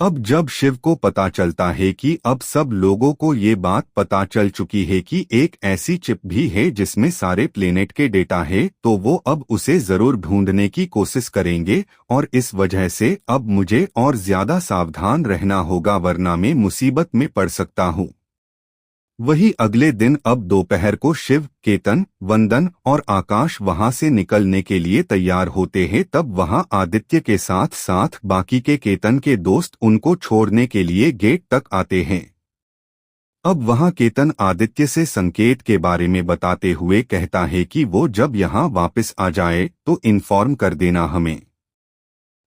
अब जब शिव को पता चलता है कि अब सब लोगों को ये बात पता चल चुकी है कि एक ऐसी चिप भी है जिसमें सारे प्लेनेट के डेटा है, तो वो अब उसे जरूर ढूंढने की कोशिश करेंगे और इस वजह से अब मुझे और ज्यादा सावधान रहना होगा, वरना मैं मुसीबत में पड़ सकता हूँ। वही अगले दिन अब दोपहर को शिव, केतन, वंदन और आकाश वहां से निकलने के लिए तैयार होते हैं। तब वहां आदित्य के साथ साथ बाकी के केतन के दोस्त उनको छोड़ने के लिए गेट तक आते हैं। अब वहां केतन आदित्य से संकेत के बारे में बताते हुए कहता है कि वो जब यहाँ वापस आ जाए तो इन्फॉर्म कर देना हमें,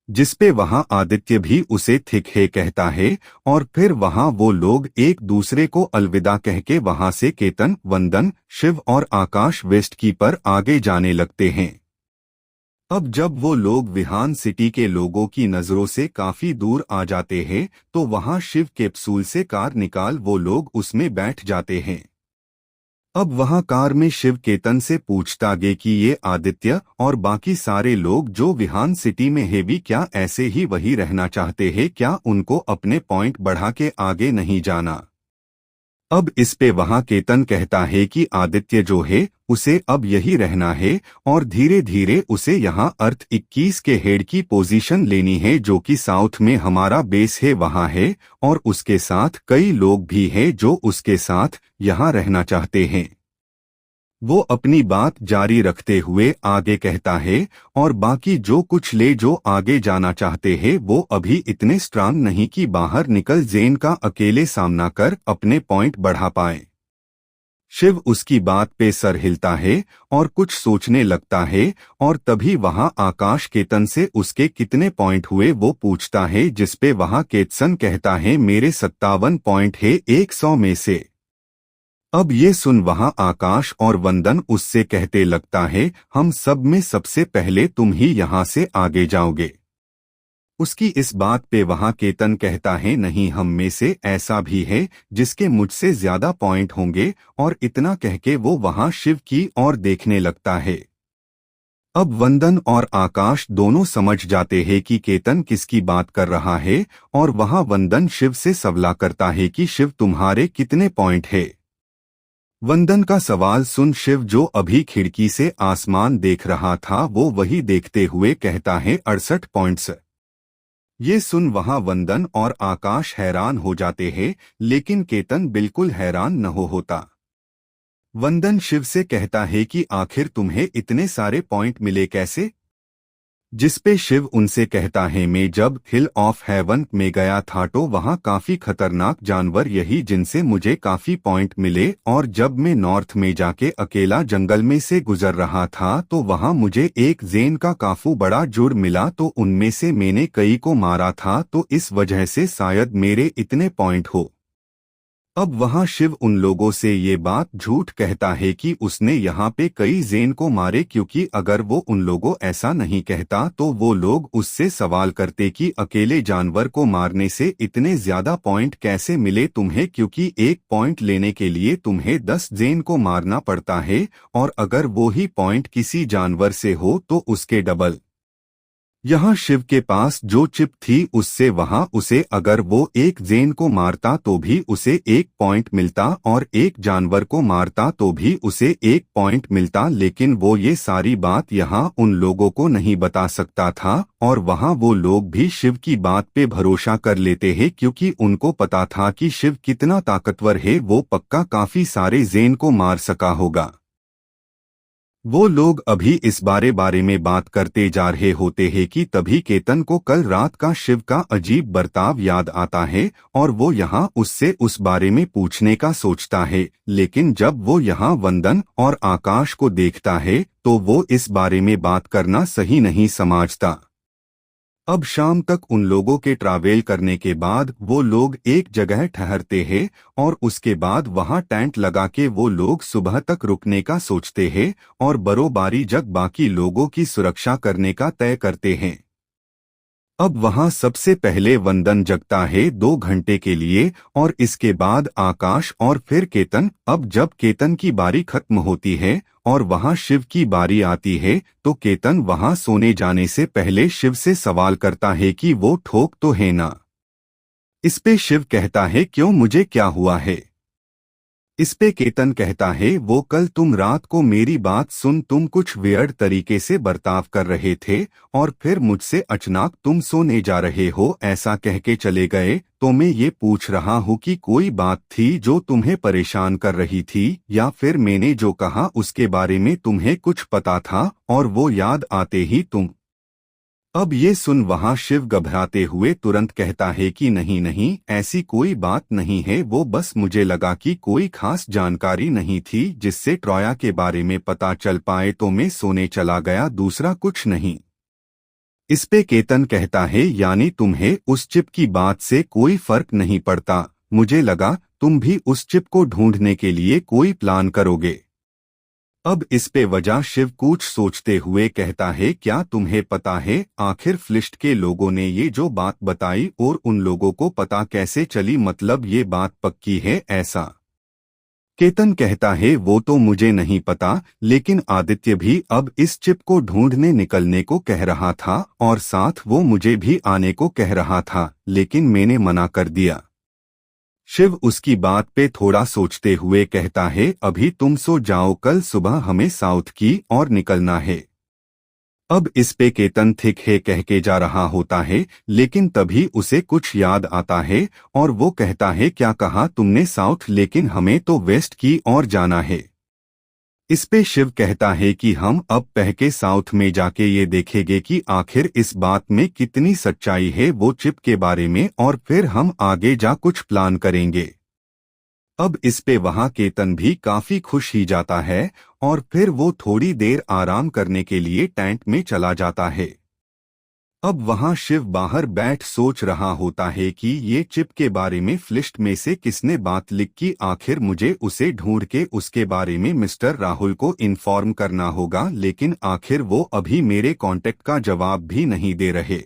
जिसपे वहां आदित्य भी उसे ठीक है कहता है और फिर वहां वो लोग एक दूसरे को अलविदा कह के वहां से केतन, वंदन, शिव और आकाश वेस्ट की पर आगे जाने लगते हैं। अब जब वो लोग विहान सिटी के लोगों की नजरों से काफी दूर आ जाते हैं तो वहां शिव कैप्सूल से कार निकाल वो लोग उसमें बैठ जाते हैं। अब वहां कार में शिव केतन से पूछता गे कि ये आदित्य और बाकी सारे लोग जो विहान सिटी में है भी क्या ऐसे ही वही रहना चाहते हैं, क्या उनको अपने पॉइंट बढ़ा के आगे नहीं जाना। अब इस पे वहां केतन कहता है कि आदित्य जो है उसे अब यही रहना है और धीरे धीरे उसे यहाँ अर्थ 21 के हेड की पोजीशन लेनी है जो कि साउथ में हमारा बेस है वहां है, और उसके साथ कई लोग भी हैं जो उसके साथ यहाँ रहना चाहते हैं। वो अपनी बात जारी रखते हुए आगे कहता है और बाकी जो कुछ ले जो आगे जाना चाहते हैं वो अभी इतने स्ट्रांग नहीं कि बाहर निकल जेन का अकेले सामना कर अपने पॉइंट बढ़ा पाए। शिव उसकी बात पे सर हिलता है और कुछ सोचने लगता है और तभी वहां आकाश केतन से उसके कितने पॉइंट हुए वो पूछता है, जिसपे वहां केतसन कहता है मेरे 57 पॉइंट है 100 में से। अब ये सुन वहां आकाश और वंदन उससे कहते लगता है हम सब में सबसे पहले तुम ही यहाँ से आगे जाओगे। उसकी इस बात पे वहां केतन कहता है नहीं, हम में से ऐसा भी है जिसके मुझसे ज्यादा पॉइंट होंगे, और इतना कह के वो वहां शिव की ओर देखने लगता है। अब वंदन और आकाश दोनों समझ जाते हैं कि केतन किसकी बात कर रहा है और वहां वंदन शिव से सवाल करता है कि शिव तुम्हारे कितने पॉइंट है। वंदन का सवाल सुन शिव जो अभी खिड़की से आसमान देख रहा था वो वही देखते हुए कहता है 68 पॉइंट्स। ये सुन वहां वंदन और आकाश हैरान हो जाते हैं, लेकिन केतन बिल्कुल हैरान न होता। वंदन शिव से कहता है कि आखिर तुम्हें इतने सारे पॉइंट मिले कैसे, जिसपे शिव उनसे कहता है मैं जब हिल ऑफ हेवन में गया था तो वहाँ काफी खतरनाक जानवर यही जिनसे मुझे काफी पॉइंट मिले, और जब मैं नॉर्थ में जाके अकेला जंगल में से गुजर रहा था तो वहाँ मुझे एक जेन का काफू बड़ा जुड़ मिला, तो उनमें से मैंने कई को मारा था, तो इस वजह से शायद मेरे इतने पॉइंट हो। अब वहां शिव उन लोगों से ये बात झूठ कहता है कि उसने यहाँ पे कई जेन को मारे, क्योंकि अगर वो उन लोगों ऐसा नहीं कहता तो वो लोग उससे सवाल करते कि अकेले जानवर को मारने से इतने ज्यादा पॉइंट कैसे मिले तुम्हें, क्योंकि एक पॉइंट लेने के लिए तुम्हें 10 जेन को मारना पड़ता है, और अगर वो ही पॉइंट किसी जानवर से हो तो उसके डबल। यहाँ शिव के पास जो चिप थी उससे वहां उसे अगर वो एक जेन को मारता तो भी उसे 1 पॉइंट मिलता, और एक जानवर को मारता तो भी उसे 1 पॉइंट मिलता, लेकिन वो ये सारी बात यहाँ उन लोगों को नहीं बता सकता था, और वहाँ वो लोग भी शिव की बात पे भरोसा कर लेते हैं क्योंकि उनको पता था कि शिव कितना ताकतवर है, वो पक्का काफी सारे जेन को मार सका होगा। वो लोग अभी इस बारे में बात करते जा रहे होते हैं कि तभी केतन को कल रात का शिव का अजीब बर्ताव याद आता है और वो यहाँ उससे उस बारे में पूछने का सोचता है, लेकिन जब वो यहाँ वंदन और आकाश को देखता है तो वो इस बारे में बात करना सही नहीं समझता। अब शाम तक उन लोगों के ट्रैवल करने के बाद वो लोग एक जगह ठहरते हैं और उसके बाद वहां टेंट लगा के वो लोग सुबह तक रुकने का सोचते हैं और बरोबारी जग बाकी लोगों की सुरक्षा करने का तय करते हैं। अब वहां सबसे पहले वंदन जगता है 2 घंटे के लिए और इसके बाद आकाश और फिर केतन। अब जब केतन की बारी खत्म होती है और वहां शिव की बारी आती है तो केतन वहां सोने जाने से पहले शिव से सवाल करता है कि वो ठोक तो है ना। इस पे शिव कहता है क्यों, मुझे क्या हुआ है। इस पे केतन कहता है वो कल तुम रात को मेरी बात सुन तुम कुछ वियर्ड तरीके से बर्ताव कर रहे थे और फिर मुझसे अचानक तुम सोने जा रहे हो ऐसा कह के चले गए, तो मैं ये पूछ रहा हूँ कि कोई बात थी जो तुम्हें परेशान कर रही थी या फिर मैंने जो कहा उसके बारे में तुम्हें कुछ पता था और वो याद आते ही तुम। अब ये सुन वहां शिव घबराते हुए तुरंत कहता है कि नहीं नहीं ऐसी कोई बात नहीं है, वो बस मुझे लगा कि कोई खास जानकारी नहीं थी जिससे ट्रोया के बारे में पता चल पाए तो मैं सोने चला गया, दूसरा कुछ नहीं। इस पे केतन कहता है यानी तुम्हें उस चिप की बात से कोई फर्क नहीं पड़ता, मुझे लगा तुम भी उस चिप को ढूंढने के लिए कोई प्लान करोगे। अब इस पे वजह शिव कुछ सोचते हुए कहता है क्या तुम्हें पता है आखिर फ्लिस्ट के लोगों ने ये जो बात बताई और उन लोगों को पता कैसे चली, मतलब ये बात पक्की है ऐसा। केतन कहता है वो तो मुझे नहीं पता, लेकिन आदित्य भी अब इस चिप को ढूंढने निकलने को कह रहा था और साथ वो मुझे भी आने को कह रहा था, लेकिन मैंने मना कर दिया। शिव उसकी बात पे थोड़ा सोचते हुए कहता है अभी तुम सो जाओ, कल सुबह हमें साउथ की और निकलना है। अब इस पे केतन थिक है कह के जा रहा होता है, लेकिन तभी उसे कुछ याद आता है और वो कहता है क्या कहा तुमने साउथ, लेकिन हमें तो वेस्ट की ओर जाना है। इस पे शिव कहता है कि हम अब पहके साउथ में जाके ये देखेंगे कि आखिर इस बात में कितनी सच्चाई है वो चिप के बारे में, और फिर हम आगे जा कुछ प्लान करेंगे। अब इस पे वहां केतन भी काफी खुश ही जाता है और फिर वो थोड़ी देर आराम करने के लिए टैंक में चला जाता है। अब वहां शिव बाहर बैठ सोच रहा होता है कि ये चिप के बारे में फ्लिस्ट में से किसने बात लिखी, आखिर मुझे उसे ढूंढ के उसके बारे में मिस्टर राहुल को इन्फॉर्म करना होगा, लेकिन आखिर वो अभी मेरे कांटेक्ट का जवाब भी नहीं दे रहे।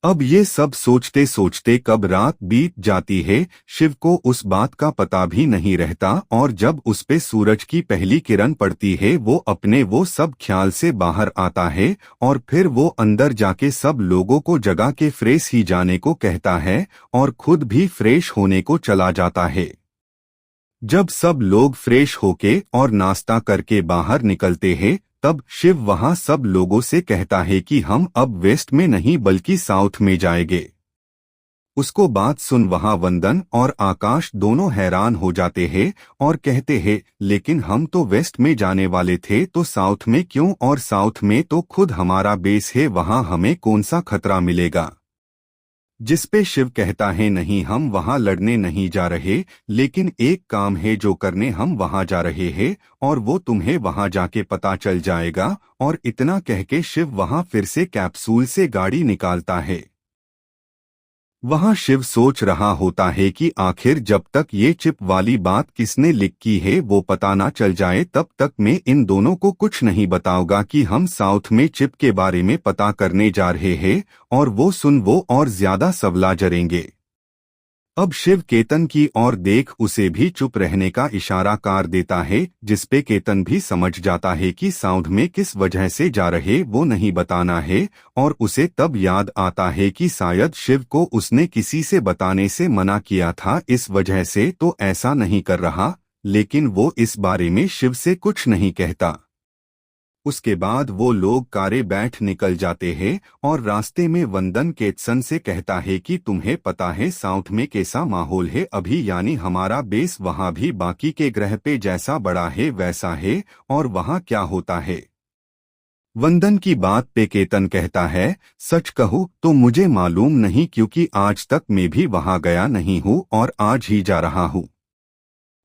अब ये सब सोचते सोचते कब रात बीत जाती है, शिव को उस बात का पता भी नहीं रहता और जब उस पे सूरज की पहली किरण पड़ती है वो अपने वो सब ख्याल से बाहर आता है और फिर वो अंदर जाके सब लोगों को जगा के फ्रेश ही जाने को कहता है और खुद भी फ्रेश होने को चला जाता है। जब सब लोग फ्रेश होके और नाश्ता करके बाहर निकलते हैं तब शिव वहां सब लोगों से कहता है कि हम अब वेस्ट में नहीं बल्कि साउथ में जाएंगे। उसको बात सुन वहां वंदन और आकाश दोनों हैरान हो जाते हैं और कहते हैं लेकिन हम तो वेस्ट में जाने वाले थे तो साउथ में क्यों, और साउथ में तो खुद हमारा बेस है, वहां हमें कौन सा खतरा मिलेगा। जिस पे शिव कहता है नहीं हम वहां लड़ने नहीं जा रहे, लेकिन एक काम है जो करने हम वहां जा रहे हैं और वो तुम्हें वहां जाके पता चल जाएगा। और इतना कह के शिव वहां फिर से कैप्सूल से गाड़ी निकालता है। वहां शिव सोच रहा होता है कि आखिर जब तक ये चिप वाली बात किसने लिखी है वो पता ना चल जाए तब तक मैं इन दोनों को कुछ नहीं बताऊंगा कि हम साउथ में चिप के बारे में पता करने जा रहे हैं, और वो सुन वो और ज्यादा सवला जरेंगे। अब शिव केतन की ओर देख उसे भी चुप रहने का इशारा कर देता है, जिसपे केतन भी समझ जाता है कि साउथ में किस वजह से जा रहे वो नहीं बताना है, और उसे तब याद आता है कि शायद शिव को उसने किसी से बताने से मना किया था, इस वजह से तो ऐसा नहीं कर रहा, लेकिन वो इस बारे में शिव से कुछ नहीं कहता। उसके बाद वो लोग कारे बैठ निकल जाते हैं और रास्ते में वंदन केतसन से कहता है कि तुम्हें पता है साउथ में कैसा माहौल है अभी, यानी हमारा बेस वहां भी बाकी के ग्रह पे जैसा बड़ा है वैसा है, और वहां क्या होता है। वंदन की बात पे केतन कहता है सच कहूँ तो मुझे मालूम नहीं, क्योंकि आज तक मैं भी वहां गया नहीं हूँ और आज ही जा रहा हूँ।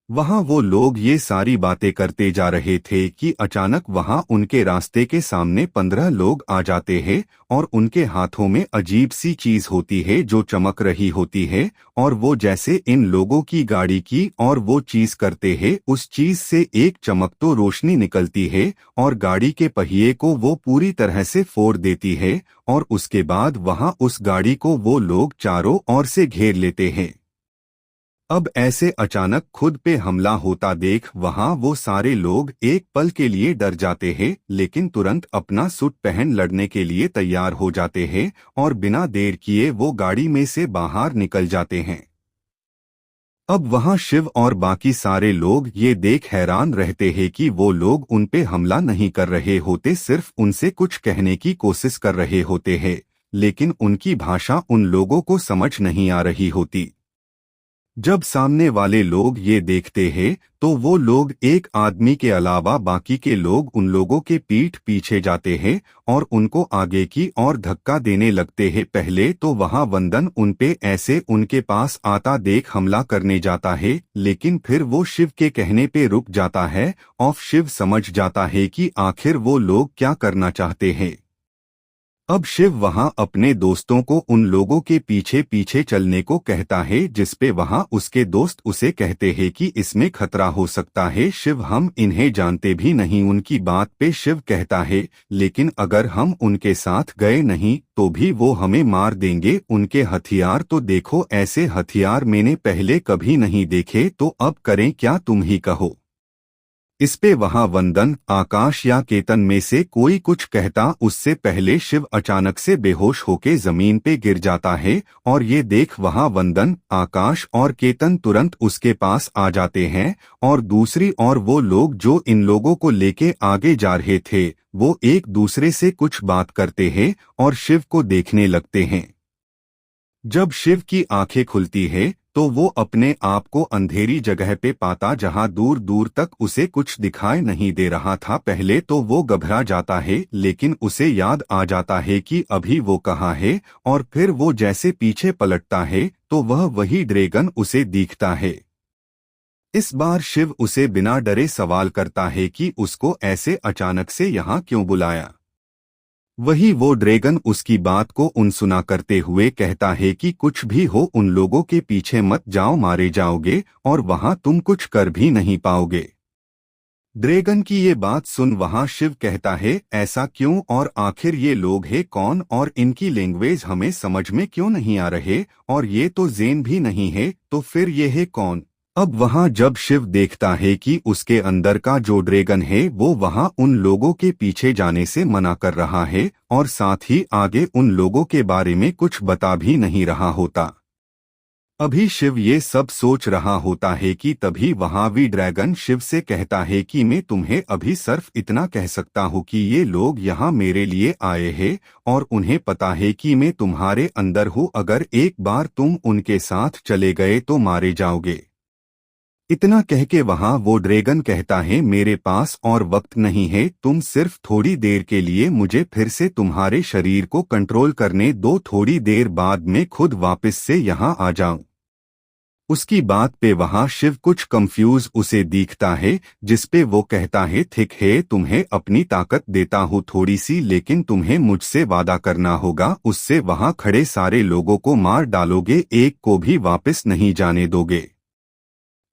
वहां वो लोग ये सारी बातें करते जा रहे थे कि अचानक वहां उनके रास्ते के सामने 15 लोग आ जाते हैं और उनके हाथों में अजीब सी चीज होती है जो चमक रही होती है, और वो जैसे इन लोगों की गाड़ी की और वो चीज करते हैं उस चीज से एक चमक तो रोशनी निकलती है और गाड़ी के पहिए को वो पूरी तरह से फोड़ देती है, और उसके बाद वहां उस गाड़ी को वो लोग चारों ओर से घेर लेते हैं। अब ऐसे अचानक खुद पे हमला होता देख वहां वो सारे लोग एक पल के लिए डर जाते हैं, लेकिन तुरंत अपना सूट पहन लड़ने के लिए तैयार हो जाते हैं और बिना देर किए वो गाड़ी में से बाहर निकल जाते हैं। अब वहां शिव और बाकी सारे लोग ये देख हैरान रहते हैं कि वो लोग उन पे हमला नहीं कर रहे होते, सिर्फ उनसे कुछ कहने की कोशिश कर रहे होते हैं, लेकिन उनकी भाषा उन लोगों को समझ नहीं आ रही होती। जब सामने वाले लोग ये देखते हैं तो वो लोग एक आदमी के अलावा बाकी के लोग उन लोगों के पीठ पीछे जाते हैं और उनको आगे की ओर धक्का देने लगते हैं। पहले तो वहां वंदन उन पे ऐसे उनके पास आता देख हमला करने जाता है, लेकिन फिर वो शिव के कहने पे रुक जाता है और शिव समझ जाता है कि आखिर वो लोग क्या करना चाहते हैं। अब शिव वहां अपने दोस्तों को उन लोगों के पीछे पीछे चलने को कहता है, जिसपे वहां उसके दोस्त उसे कहते हैं कि इसमें खतरा हो सकता है। शिव हम इन्हें जानते भी नहीं। उनकी बात पे शिव कहता है, लेकिन अगर हम उनके साथ गए नहीं तो भी वो हमें मार देंगे। उनके हथियार तो देखो, ऐसे हथियार मैंने पहले कभी नहीं देखे, तो अब करें क्या, तुम ही कहो। इस पे वहां वंदन, आकाश या केतन में से कोई कुछ कहता उससे पहले शिव अचानक से बेहोश होके जमीन पे गिर जाता है और ये देख वहां वंदन, आकाश और केतन तुरंत उसके पास आ जाते हैं और दूसरी ओर वो लोग जो इन लोगों को लेके आगे जा रहे थे वो एक दूसरे से कुछ बात करते हैं और शिव को देखने लगते हैं। जब शिव की आंखें खुलती है तो वो अपने आप को अंधेरी जगह पे पाता जहां दूर दूर तक उसे कुछ दिखाई नहीं दे रहा था। पहले तो वो घबरा जाता है, लेकिन उसे याद आ जाता है कि अभी वो कहाँ है और फिर वो जैसे पीछे पलटता है तो वह वही ड्रैगन उसे दिखता है। इस बार शिव उसे बिना डरे सवाल करता है कि उसको ऐसे अचानक से यहाँ क्यों बुलाया। वही वो ड्रैगन उसकी बात को अनसुना करते हुए कहता है कि कुछ भी हो, उन लोगों के पीछे मत जाओ, मारे जाओगे और वहां तुम कुछ कर भी नहीं पाओगे। ड्रैगन की ये बात सुन वहां शिव कहता है, ऐसा क्यों, और आखिर ये लोग हैं कौन और इनकी लैंग्वेज हमें समझ में क्यों नहीं आ रहे, और ये तो ज़ेन भी नहीं है, तो फिर ये है कौन। अब वहां जब शिव देखता है कि उसके अंदर का जो ड्रैगन है वो वहां उन लोगों के पीछे जाने से मना कर रहा है और साथ ही आगे उन लोगों के बारे में कुछ बता भी नहीं रहा होता। अभी शिव ये सब सोच रहा होता है कि तभी वहां भी ड्रैगन शिव से कहता है कि मैं तुम्हें अभी सिर्फ इतना कह सकता हूँ कि ये लोग यहाँ मेरे लिए आए हैं और उन्हें पता है कि मैं तुम्हारे अंदर हूँ। अगर एक बार तुम उनके साथ चले गए तो मारे जाओगे। इतना कह के वहां वो ड्रैगन कहता है, मेरे पास और वक्त नहीं है, तुम सिर्फ थोड़ी देर के लिए मुझे फिर से तुम्हारे शरीर को कंट्रोल करने दो, थोड़ी देर बाद मैं खुद वापस से यहाँ आ जाऊं। उसकी बात पे वहां शिव कुछ कंफ्यूज उसे दिखता है, जिसपे वो कहता है, ठीक है, तुम्हें अपनी ताकत देता हूँ थोड़ी सी, लेकिन तुम्हें मुझसे वादा करना होगा, उससे वहां खड़े सारे लोगों को मार डालोगे, एक को भी वापस नहीं जाने दोगे।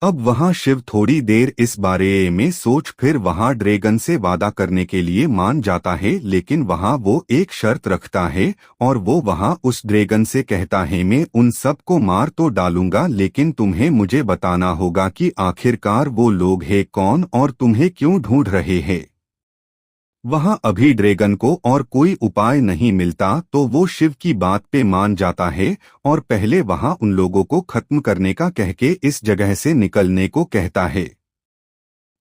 अब वहां शिव थोड़ी देर इस बारे में सोच फिर वहां ड्रैगन से वादा करने के लिए मान जाता है, लेकिन वहां वो एक शर्त रखता है और वो वहां उस ड्रैगन से कहता है, मैं उन सब को मार तो डालूंगा, लेकिन तुम्हें मुझे बताना होगा कि आखिरकार वो लोग हैं कौन और तुम्हें क्यों ढूंढ रहे हैं। वहां अभी ड्रैगन को और कोई उपाय नहीं मिलता तो वो शिव की बात पे मान जाता है और पहले वहां उन लोगों को खत्म करने का कह के इस जगह से निकलने को कहता है।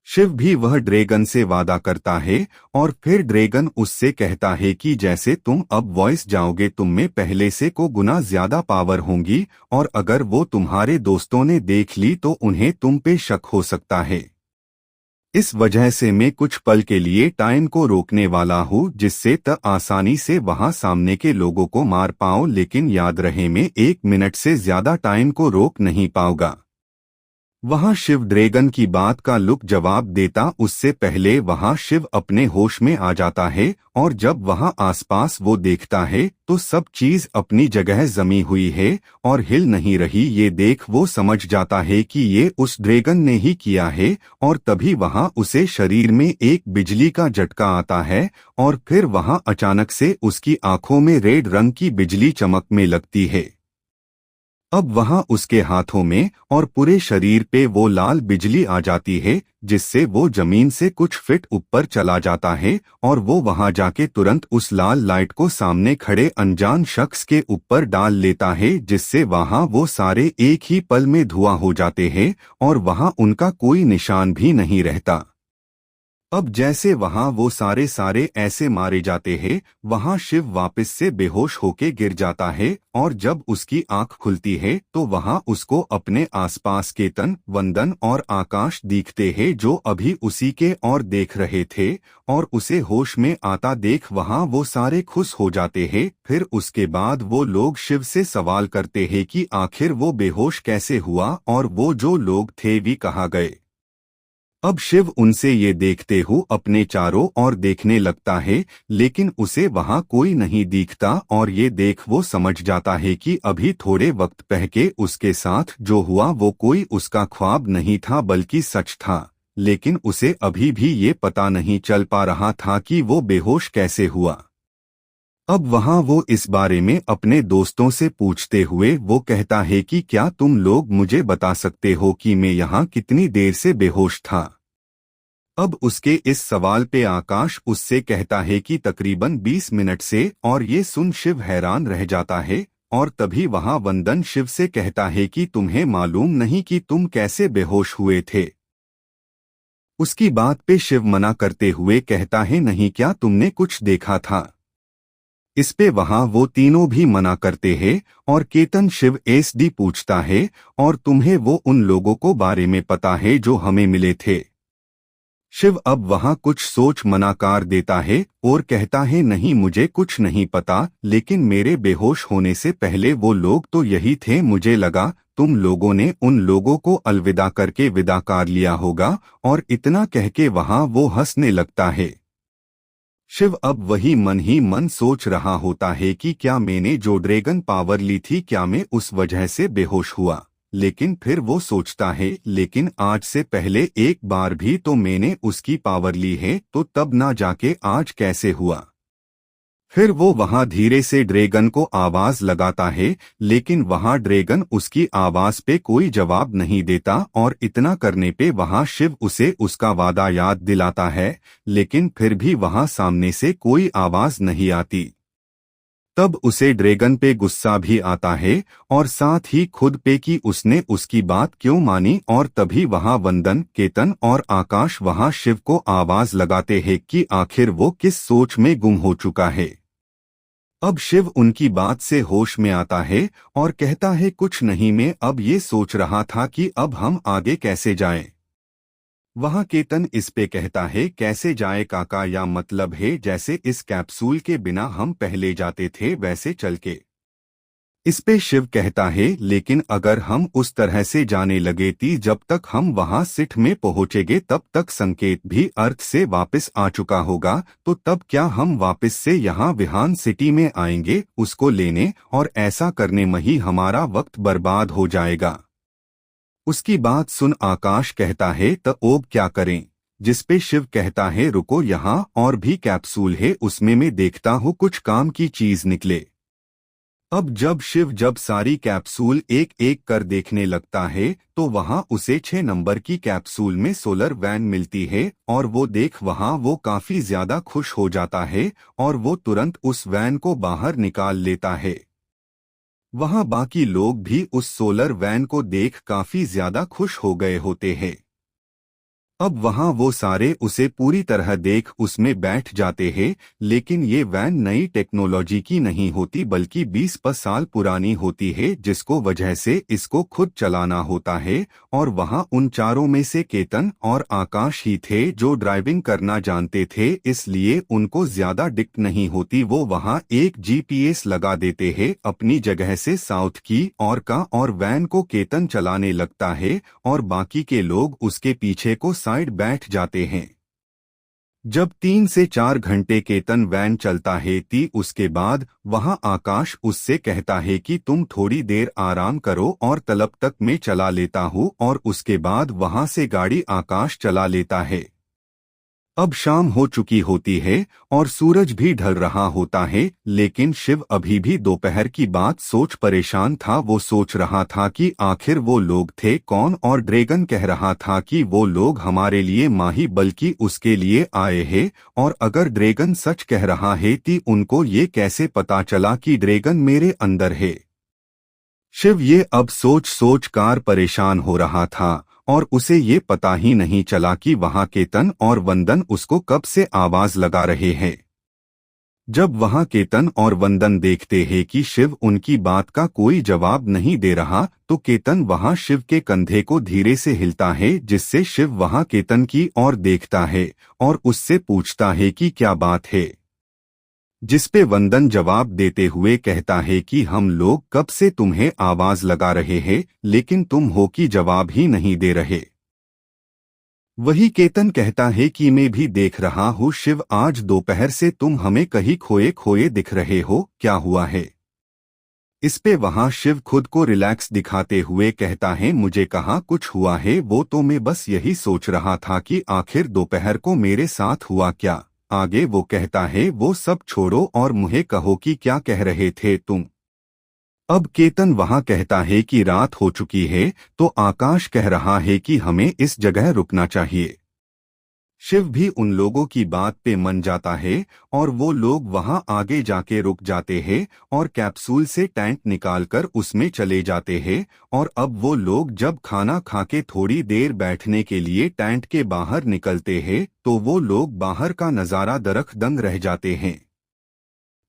शिव भी वह ड्रैगन से वादा करता है और फिर ड्रैगन उससे कहता है कि जैसे तुम अब वॉइस जाओगे तुम में पहले से को गुना ज्यादा पावर होंगी और अगर वो तुम्हारे दोस्तों ने देख ली तो उन्हें तुम पे शक हो सकता है। इस वजह से मैं कुछ पल के लिए टाइम को रोकने वाला हूँ, जिससे त आसानी से वहां सामने के लोगों को मार पाऊं, लेकिन याद रहे मैं 1 मिनट से ज्यादा टाइम को रोक नहीं पाऊंगा। वहां शिव ड्रैगन की बात का लुक जवाब देता उससे पहले वहां शिव अपने होश में आ जाता है और जब वहां आसपास वो देखता है तो सब चीज अपनी जगह जमी हुई है और हिल नहीं रही। ये देख वो समझ जाता है कि ये उस ड्रैगन ने ही किया है और तभी वहां उसे शरीर में एक बिजली का झटका आता है और फिर वहां अचानक से उसकी आंखों में रेड रंग की बिजली चमकने लगती है। अब वहां उसके हाथों में और पूरे शरीर पे वो लाल बिजली आ जाती है, जिससे वो जमीन से कुछ फीट ऊपर चला जाता है और वो वहां जाके तुरंत उस लाल लाइट को सामने खड़े अनजान शख्स के ऊपर डाल लेता है, जिससे वहां वो सारे एक ही पल में धुआं हो जाते हैं और वहां उनका कोई निशान भी नहीं रहता। अब जैसे वहां वो सारे ऐसे मारे जाते हैं, वहां शिव वापस से बेहोश होके गिर जाता है और जब उसकी आंख खुलती है तो वहां उसको अपने आसपास केतन, वंदन और आकाश दिखते हैं, जो अभी उसी के और देख रहे थे। और उसे होश में आता देख वहां वो सारे खुश हो जाते हैं। फिर उसके बाद वो लोग शिव से सवाल करते हैं कि आखिर वो बेहोश कैसे हुआ और वो जो लोग थे भी कहाँ गए। अब शिव उनसे ये देखते हुए अपने चारों ओर देखने लगता है, लेकिन उसे वहां कोई नहीं दिखता और ये देख वो समझ जाता है कि अभी थोड़े वक्त पहले उसके साथ जो हुआ वो कोई उसका ख्वाब नहीं था बल्कि सच था। लेकिन उसे अभी भी ये पता नहीं चल पा रहा था कि वो बेहोश कैसे हुआ। अब वहां वो इस बारे में अपने दोस्तों से पूछते हुए वो कहता है कि क्या तुम लोग मुझे बता सकते हो कि मैं यहाँ कितनी देर से बेहोश था। अब उसके इस सवाल पे आकाश उससे कहता है कि तकरीबन 20 मिनट से, और ये सुन शिव हैरान रह जाता है। और तभी वहां वंदन शिव से कहता है कि तुम्हें मालूम नहीं कि तुम कैसे बेहोश हुए थे। उसकी बात पे शिव मना करते हुए कहता है, नहीं, क्या तुमने कुछ देखा था। इस पे वहां वो तीनों भी मना करते हैं और केतन शिव एसडी पूछता है, और तुम्हें वो उन लोगों को बारे में पता है जो हमें मिले थे। शिव अब वहां कुछ सोच मनाकार देता है और कहता है, नहीं, मुझे कुछ नहीं पता, लेकिन मेरे बेहोश होने से पहले वो लोग तो यही थे। मुझे लगा तुम लोगों ने उन लोगों को अलविदा करके विदा कर लिया होगा। और इतना कह के वहां वो हंसने लगता है। शिव अब वही मन ही मन सोच रहा होता है कि क्या मैंने जो ड्रैगन पावर ली थी, क्या मैं उस वजह से बेहोश हुआ। लेकिन फिर वो सोचता है, लेकिन आज से पहले एक बार भी तो मैंने उसकी पावर ली है, तो तब ना जाके आज कैसे हुआ। फिर वो वहां धीरे से ड्रैगन को आवाज लगाता है, लेकिन वहां ड्रैगन उसकी आवाज पे कोई जवाब नहीं देता। और इतना करने पे वहां शिव उसे उसका वादा याद दिलाता है, लेकिन फिर भी वहां सामने से कोई आवाज नहीं आती। तब उसे ड्रैगन पे गुस्सा भी आता है और साथ ही खुद पे कि उसने उसकी बात क्यों मानी। और तभी वहां वंदन, केतन और आकाश वहां शिव को आवाज लगाते हैं कि आखिर वो किस सोच में गुम हो चुका है। अब शिव उनकी बात से होश में आता है और कहता है, कुछ नहीं, मैं अब ये सोच रहा था कि अब हम आगे कैसे जाएं। वहां केतन इस पे कहता है, कैसे जाए काका, या मतलब है जैसे इस कैप्सूल के बिना हम पहले जाते थे वैसे चल के। इस पे शिव कहता है, लेकिन अगर हम उस तरह से जाने लगे थी जब तक हम वहां सिट में पहुंचेंगे तब तक संकेत भी अर्थ से वापस आ चुका होगा, तो तब क्या हम वापस से यहाँ विहान सिटी में आएंगे उसको लेने, और ऐसा करने में ही हमारा वक्त बर्बाद हो जाएगा। उसकी बात सुन आकाश कहता है, तो अब क्या करें। जिसपे शिव कहता है, रुको, यहाँ और भी कैप्सूल है, उसमें मैं देखता हूँ कुछ काम की चीज निकले। अब जब शिव सारी कैप्सूल एक एक कर देखने लगता है तो वहां उसे 6 नंबर की कैप्सूल में सोलर वैन मिलती है, और वो देख वहां वो काफी ज्यादा खुश हो जाता है और वो तुरंत उस वैन को बाहर निकाल लेता है। वहां बाकी लोग भी उस सोलर वैन को देख काफी ज्यादा खुश हो गए होते हैं। अब वहां वो सारे उसे पूरी तरह देख उसमें बैठ जाते हैं, लेकिन ये वैन नई टेक्नोलॉजी की नहीं होती बल्कि 20 साल पुरानी होती है, जिसको वजह से इसको खुद चलाना होता है। और वहां उन चारों में से केतन और आकाश ही थे जो ड्राइविंग करना जानते थे, इसलिए उनको ज्यादा दिक्कत नहीं होती। वो वहां एक जीपीएस लगा देते हैं अपनी जगह से साउथ की ओर का, और वैन को केतन चलाने लगता है और बाकी के लोग उसके पीछे को साइड बैठ जाते हैं। जब 3 से 4 घंटे केतन वैन चलता है उसके बाद वहां आकाश उससे कहता है कि तुम थोड़ी देर आराम करो और तलब तक मैं चला लेता हूँ, और उसके बाद वहां से गाड़ी आकाश चला लेता है। अब शाम हो चुकी होती है और सूरज भी ढल रहा होता है, लेकिन शिव अभी भी दोपहर की बात सोच परेशान था। वो सोच रहा था कि आखिर वो लोग थे कौन, और ड्रैगन कह रहा था कि वो लोग हमारे लिए माही बल्कि उसके लिए आए हैं। और अगर ड्रैगन सच कह रहा है तो उनको ये कैसे पता चला कि ड्रैगन मेरे अंदर है। शिव ये अब सोच सोच कर परेशान हो रहा था और उसे ये पता ही नहीं चला कि वहां केतन और वंदन उसको कब से आवाज लगा रहे हैं। जब वहां केतन और वंदन देखते हैं कि शिव उनकी बात का कोई जवाब नहीं दे रहा, तो केतन वहां शिव के कंधे को धीरे से हिलता है, जिससे शिव वहां केतन की ओर देखता है और उससे पूछता है कि क्या बात है। जिसपे वंदन जवाब देते हुए कहता है कि हम लोग कब से तुम्हें आवाज लगा रहे हैं, लेकिन तुम हो कि जवाब ही नहीं दे रहे। वही केतन कहता है कि मैं भी देख रहा हूँ शिव, आज दोपहर से तुम हमें कहीं खोए खोए दिख रहे हो, क्या हुआ है। इस पे वहां शिव खुद को रिलैक्स दिखाते हुए कहता है, मुझे कहाँ कुछ हुआ है, वो तो मैं बस यही सोच रहा था कि आखिर दोपहर को मेरे साथ हुआ क्या। आगे वो कहता है, वो सब छोड़ो और मुझे कहो कि क्या कह रहे थे तुम। अब केतन वहां कहता है कि रात हो चुकी है, तो आकाश कह रहा है कि हमें इस जगह रुकना चाहिए। शिव भी उन लोगों की बात पे मन जाता है और वो लोग वहां आगे जाके रुक जाते हैं और कैप्सूल से टैंक निकालकर उसमें चले जाते हैं। और अब वो लोग जब खाना खाके थोड़ी देर बैठने के लिए टैंक के बाहर निकलते हैं, तो वो लोग बाहर का नजारा दरख्त-दंग रह जाते हैं।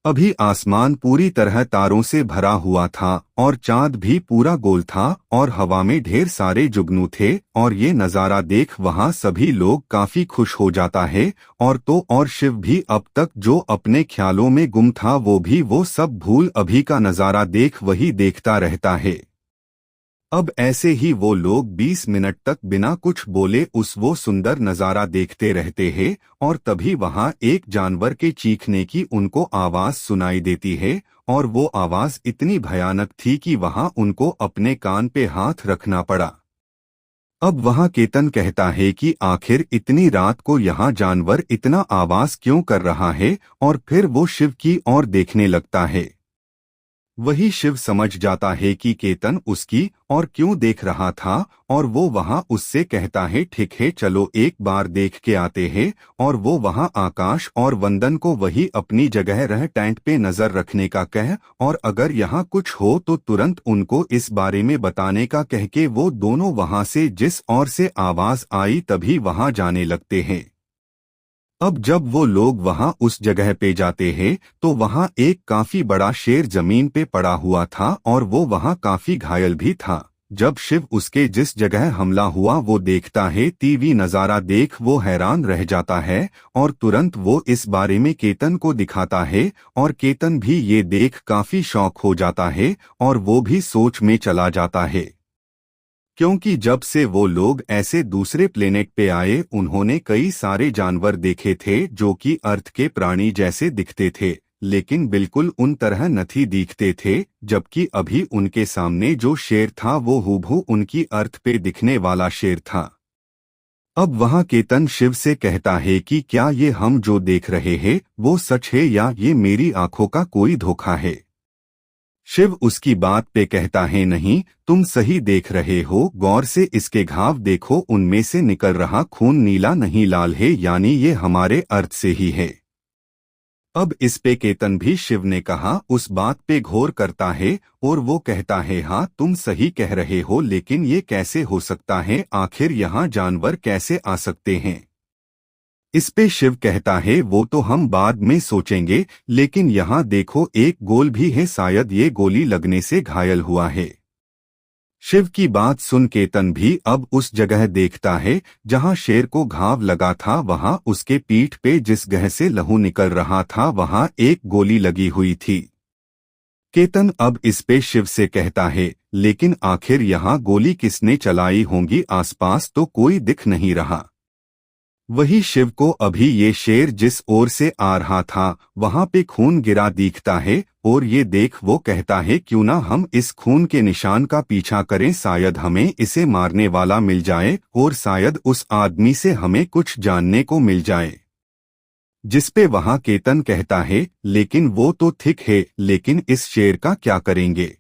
अभी आसमान पूरी तरह तारों से भरा हुआ था और चांद भी पूरा गोल था और हवा में ढेर सारे जुगनू थे। और ये नज़ारा देख वहां सभी लोग काफी खुश हो जाता है। और शिव भी अब तक जो अपने ख्यालों में गुम था वो सब भूल अभी का नज़ारा देख वही देखता रहता है। अब ऐसे ही वो लोग 20 मिनट तक बिना कुछ बोले वो सुंदर नज़ारा देखते रहते हैं। और तभी वहां एक जानवर के चीखने की उनको आवाज सुनाई देती है और वो आवाज इतनी भयानक थी कि वहां उनको अपने कान पे हाथ रखना पड़ा। अब वहां केतन कहता है कि आखिर इतनी रात को यहाँ जानवर इतना आवाज क्यों कर रहा है, और फिर वो शिव की ओर देखने लगता है। वही शिव समझ जाता है कि केतन उसकी और क्यों देख रहा था, और वो वहां उससे कहता है, ठीक है चलो एक बार देख के आते हैं। और वो वहां आकाश और वंदन को वही अपनी जगह रह टैंक पे नजर रखने का कह, और अगर यहाँ कुछ हो तो तुरंत उनको इस बारे में बताने का कह के वो दोनों वहां से जिस ओर से आवाज आई तभी वहां जाने लगते हैं। अब जब वो लोग वहां उस जगह पे जाते हैं, तो वहां एक काफी बड़ा शेर जमीन पे पड़ा हुआ था और वो वहां काफी घायल भी था। जब शिव उसके जिस जगह हमला हुआ वो देखता है, टीवी नजारा देख वो हैरान रह जाता है और तुरंत वो इस बारे में केतन को दिखाता है। और केतन भी ये देख काफी शौक हो जाता है और वो भी सोच में चला जाता है, क्योंकि जब से वो लोग ऐसे दूसरे प्लेनेट पे आए उन्होंने कई सारे जानवर देखे थे जो कि अर्थ के प्राणी जैसे दिखते थे, लेकिन बिल्कुल उन तरह नहीं दिखते थे। जबकि अभी उनके सामने जो शेर था वो हूबहू उनकी अर्थ पे दिखने वाला शेर था। अब वहां केतन शिव से कहता है कि क्या ये हम जो देख रहे हैं वो सच है या ये मेरी आंखों का कोई धोखा है। शिव उसकी बात पे कहता है, नहीं तुम सही देख रहे हो, गौर से इसके घाव देखो, उनमें से निकल रहा खून नीला नहीं लाल है, यानी ये हमारे अर्थ से ही है। अब इस पे केतन भी शिव ने कहा उस बात पे घोर करता है और वो कहता है, हाँ तुम सही कह रहे हो, लेकिन ये कैसे हो सकता है, आखिर यहाँ जानवर कैसे आ सकते हैं। इस पे शिव कहता है, वो तो हम बाद में सोचेंगे, लेकिन यहाँ देखो एक गोल भी है, शायद ये गोली लगने से घायल हुआ है। शिव की बात सुन केतन भी अब उस जगह देखता है जहाँ शेर को घाव लगा था। वहाँ उसके पीठ पे जिस गह से लहू निकल रहा था वहाँ एक गोली लगी हुई थी। केतन अब इस पे शिव से कहता है, लेकिन आखिर यहाँ गोली किसने चलाई होंगी, आसपास तो कोई दिख नहीं रहा। वही शिव को अभी ये शेर जिस ओर से आ रहा था वहां पे खून गिरा दिखता है, और ये देख वो कहता है क्यों ना हम इस खून के निशान का पीछा करें, शायद हमें इसे मारने वाला मिल जाए और शायद उस आदमी से हमें कुछ जानने को मिल जाए। जिसपे वहां केतन कहता है लेकिन वो तो ठीक है, लेकिन इस शेर का क्या करेंगे।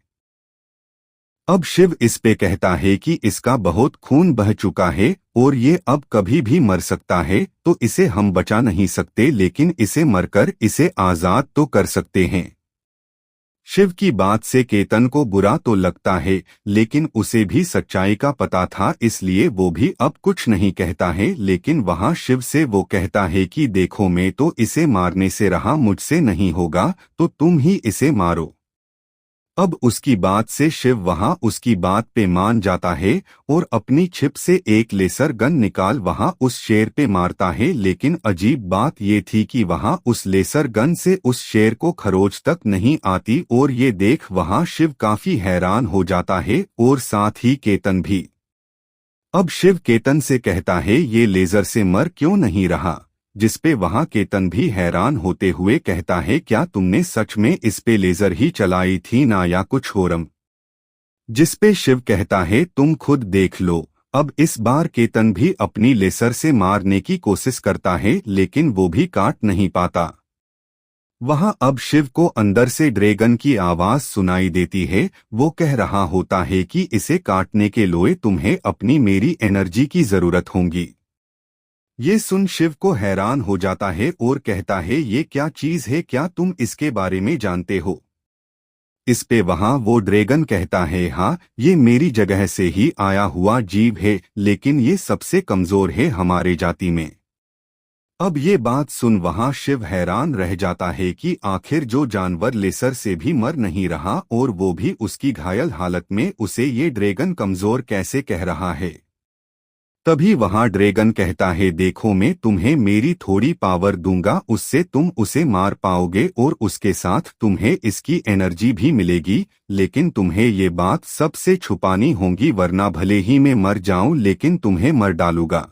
अब शिव इस पे कहता है कि इसका बहुत खून बह चुका है और ये अब कभी भी मर सकता है, तो इसे हम बचा नहीं सकते, लेकिन इसे मरकर इसे आजाद तो कर सकते हैं। शिव की बात से केतन को बुरा तो लगता है, लेकिन उसे भी सच्चाई का पता था, इसलिए वो भी अब कुछ नहीं कहता है। लेकिन वहां शिव से वो कहता है कि देखो मैं तो इसे मारने से रहा, मुझसे नहीं होगा तो तुम ही इसे मारो। अब उसकी बात से शिव वहां उसकी बात पे मान जाता है और अपनी छिप से एक लेसर गन निकाल वहां उस शेर पे मारता है। लेकिन अजीब बात ये थी कि वहां उस लेसर गन से उस शेर को खरोच तक नहीं आती, और ये देख वहां शिव काफी हैरान हो जाता है और साथ ही केतन भी। अब शिव केतन से कहता है ये लेजर से मर क्यों नहीं रहा, जिसपे वहां केतन भी हैरान होते हुए कहता है क्या तुमने सच में इस पे लेजर ही चलाई थी ना या कुछ होरम। जिसपे शिव कहता है तुम खुद देख लो। अब इस बार केतन भी अपनी लेसर से मारने की कोशिश करता है, लेकिन वो भी काट नहीं पाता। वहां अब शिव को अंदर से ड्रैगन की आवाज सुनाई देती है, वो कह रहा होता है कि इसे काटने के लिए तुम्हें अपनी मेरी एनर्जी की जरूरत होगी। ये सुन शिव को हैरान हो जाता है और कहता है ये क्या चीज है, क्या तुम इसके बारे में जानते हो। इस पे वहां वो ड्रैगन कहता है हाँ, ये मेरी जगह से ही आया हुआ जीव है, लेकिन ये सबसे कमजोर है हमारे जाति में। अब ये बात सुन वहां शिव हैरान रह जाता है कि आखिर जो जानवर लेसर से भी मर नहीं रहा और वो भी उसकी घायल हालत में, उसे ये ड्रैगन कमजोर कैसे कह रहा है। तभी वहां ड्रैगन कहता है देखो मैं तुम्हें मेरी थोड़ी पावर दूंगा, उससे तुम उसे मार पाओगे और उसके साथ तुम्हें इसकी एनर्जी भी मिलेगी, लेकिन तुम्हें ये बात सबसे छुपानी होगी, वरना भले ही मैं मर जाऊं लेकिन तुम्हें मर डालूंगा।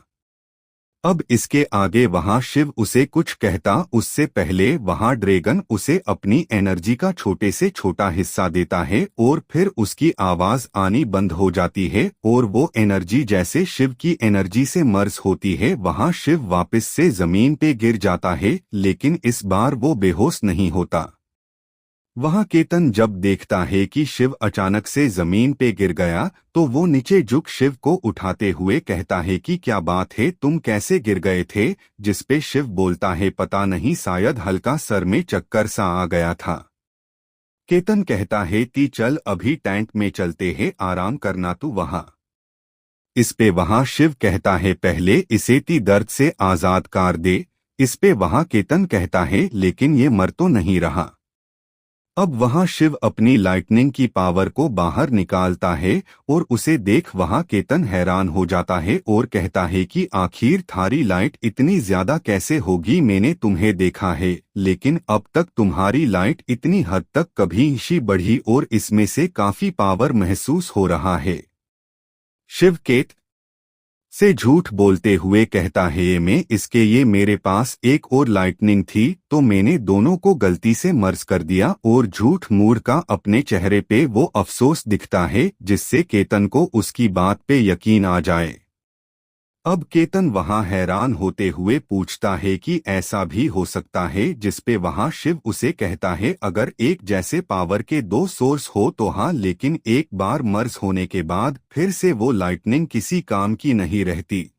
अब इसके आगे वहां शिव उसे कुछ कहता उससे पहले वहां ड्रैगन उसे अपनी एनर्जी का छोटे से छोटा हिस्सा देता है और फिर उसकी आवाज आनी बंद हो जाती है और वो एनर्जी जैसे शिव की एनर्जी से मर्ज होती है। वहां शिव वापस से जमीन पे गिर जाता है, लेकिन इस बार वो बेहोश नहीं होता। वहां केतन जब देखता है कि शिव अचानक से जमीन पे गिर गया, तो वो नीचे झुक शिव को उठाते हुए कहता है कि क्या बात है, तुम कैसे गिर गए थे। जिसपे शिव बोलता है पता नहीं, शायद हल्का सर में चक्कर सा आ गया था। केतन कहता है ती चल अभी टैंक में चलते हैं, आराम करना तू वहां। इस पे वहां शिव कहता है पहले इसे ती दर्द से आजाद कर दे। इस पे वहां केतन कहता है लेकिन ये मर तो नहीं रहा। अब वहां शिव अपनी लाइटनिंग की पावर को बाहर निकालता है और उसे देख वहां केतन हैरान हो जाता है और कहता है कि आखिर थारी लाइट इतनी ज्यादा कैसे होगी, मैंने तुम्हें देखा है लेकिन अब तक तुम्हारी लाइट इतनी हद तक कभी ही बढ़ी और इसमें से काफी पावर महसूस हो रहा है। शिव केत से झूठ बोलते हुए कहता है ये मैं इसके ये मेरे पास एक और लाइटनिंग थी तो मैंने दोनों को गलती से मर्ज कर दिया, और झूठ मूड का अपने चेहरे पे वो अफसोस दिखता है जिससे केतन को उसकी बात पे यकीन आ जाए। अब केतन वहां हैरान होते हुए पूछता है कि ऐसा भी हो सकता है, जिसपे वहां शिव उसे कहता है अगर एक जैसे पावर के दो सोर्स हो तो हाँ, लेकिन एक बार मर्ज होने के बाद फिर से वो लाइटनिंग किसी काम की नहीं रहती।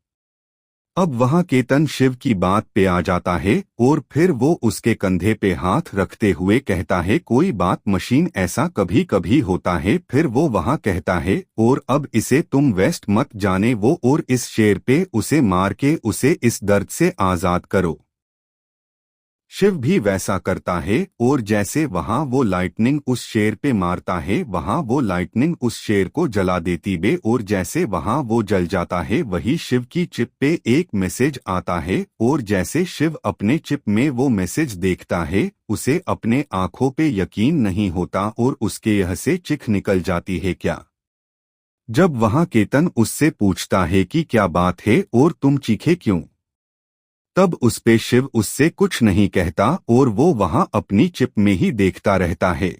अब वहां केतन शिव की बात पे आ जाता है और फिर वो उसके कंधे पे हाथ रखते हुए कहता है कोई बात मशीन, ऐसा कभी कभी होता है। फिर वो वहां कहता है और अब इसे तुम वेस्ट मत जाने वो और इस शेर पे उसे मार के उसे इस दर्द से आजाद करो। शिव भी वैसा करता है और जैसे वहां वो लाइटनिंग उस शेर पे मारता है वहां वो लाइटनिंग उस शेर को जला देती बे, और जैसे वहां वो जल जाता है वही शिव की चिप पे एक मैसेज आता है और जैसे शिव अपने चिप में वो मैसेज देखता है उसे अपने आंखों पे यकीन नहीं होता और उसके यह से चिख निकल जाती है। क्या जब वहां केतन उससे पूछता है कि क्या बात है और तुम चीखे क्यों, तब उसपे शिव उससे कुछ नहीं कहता और वो वहां अपनी चिप में ही देखता रहता है।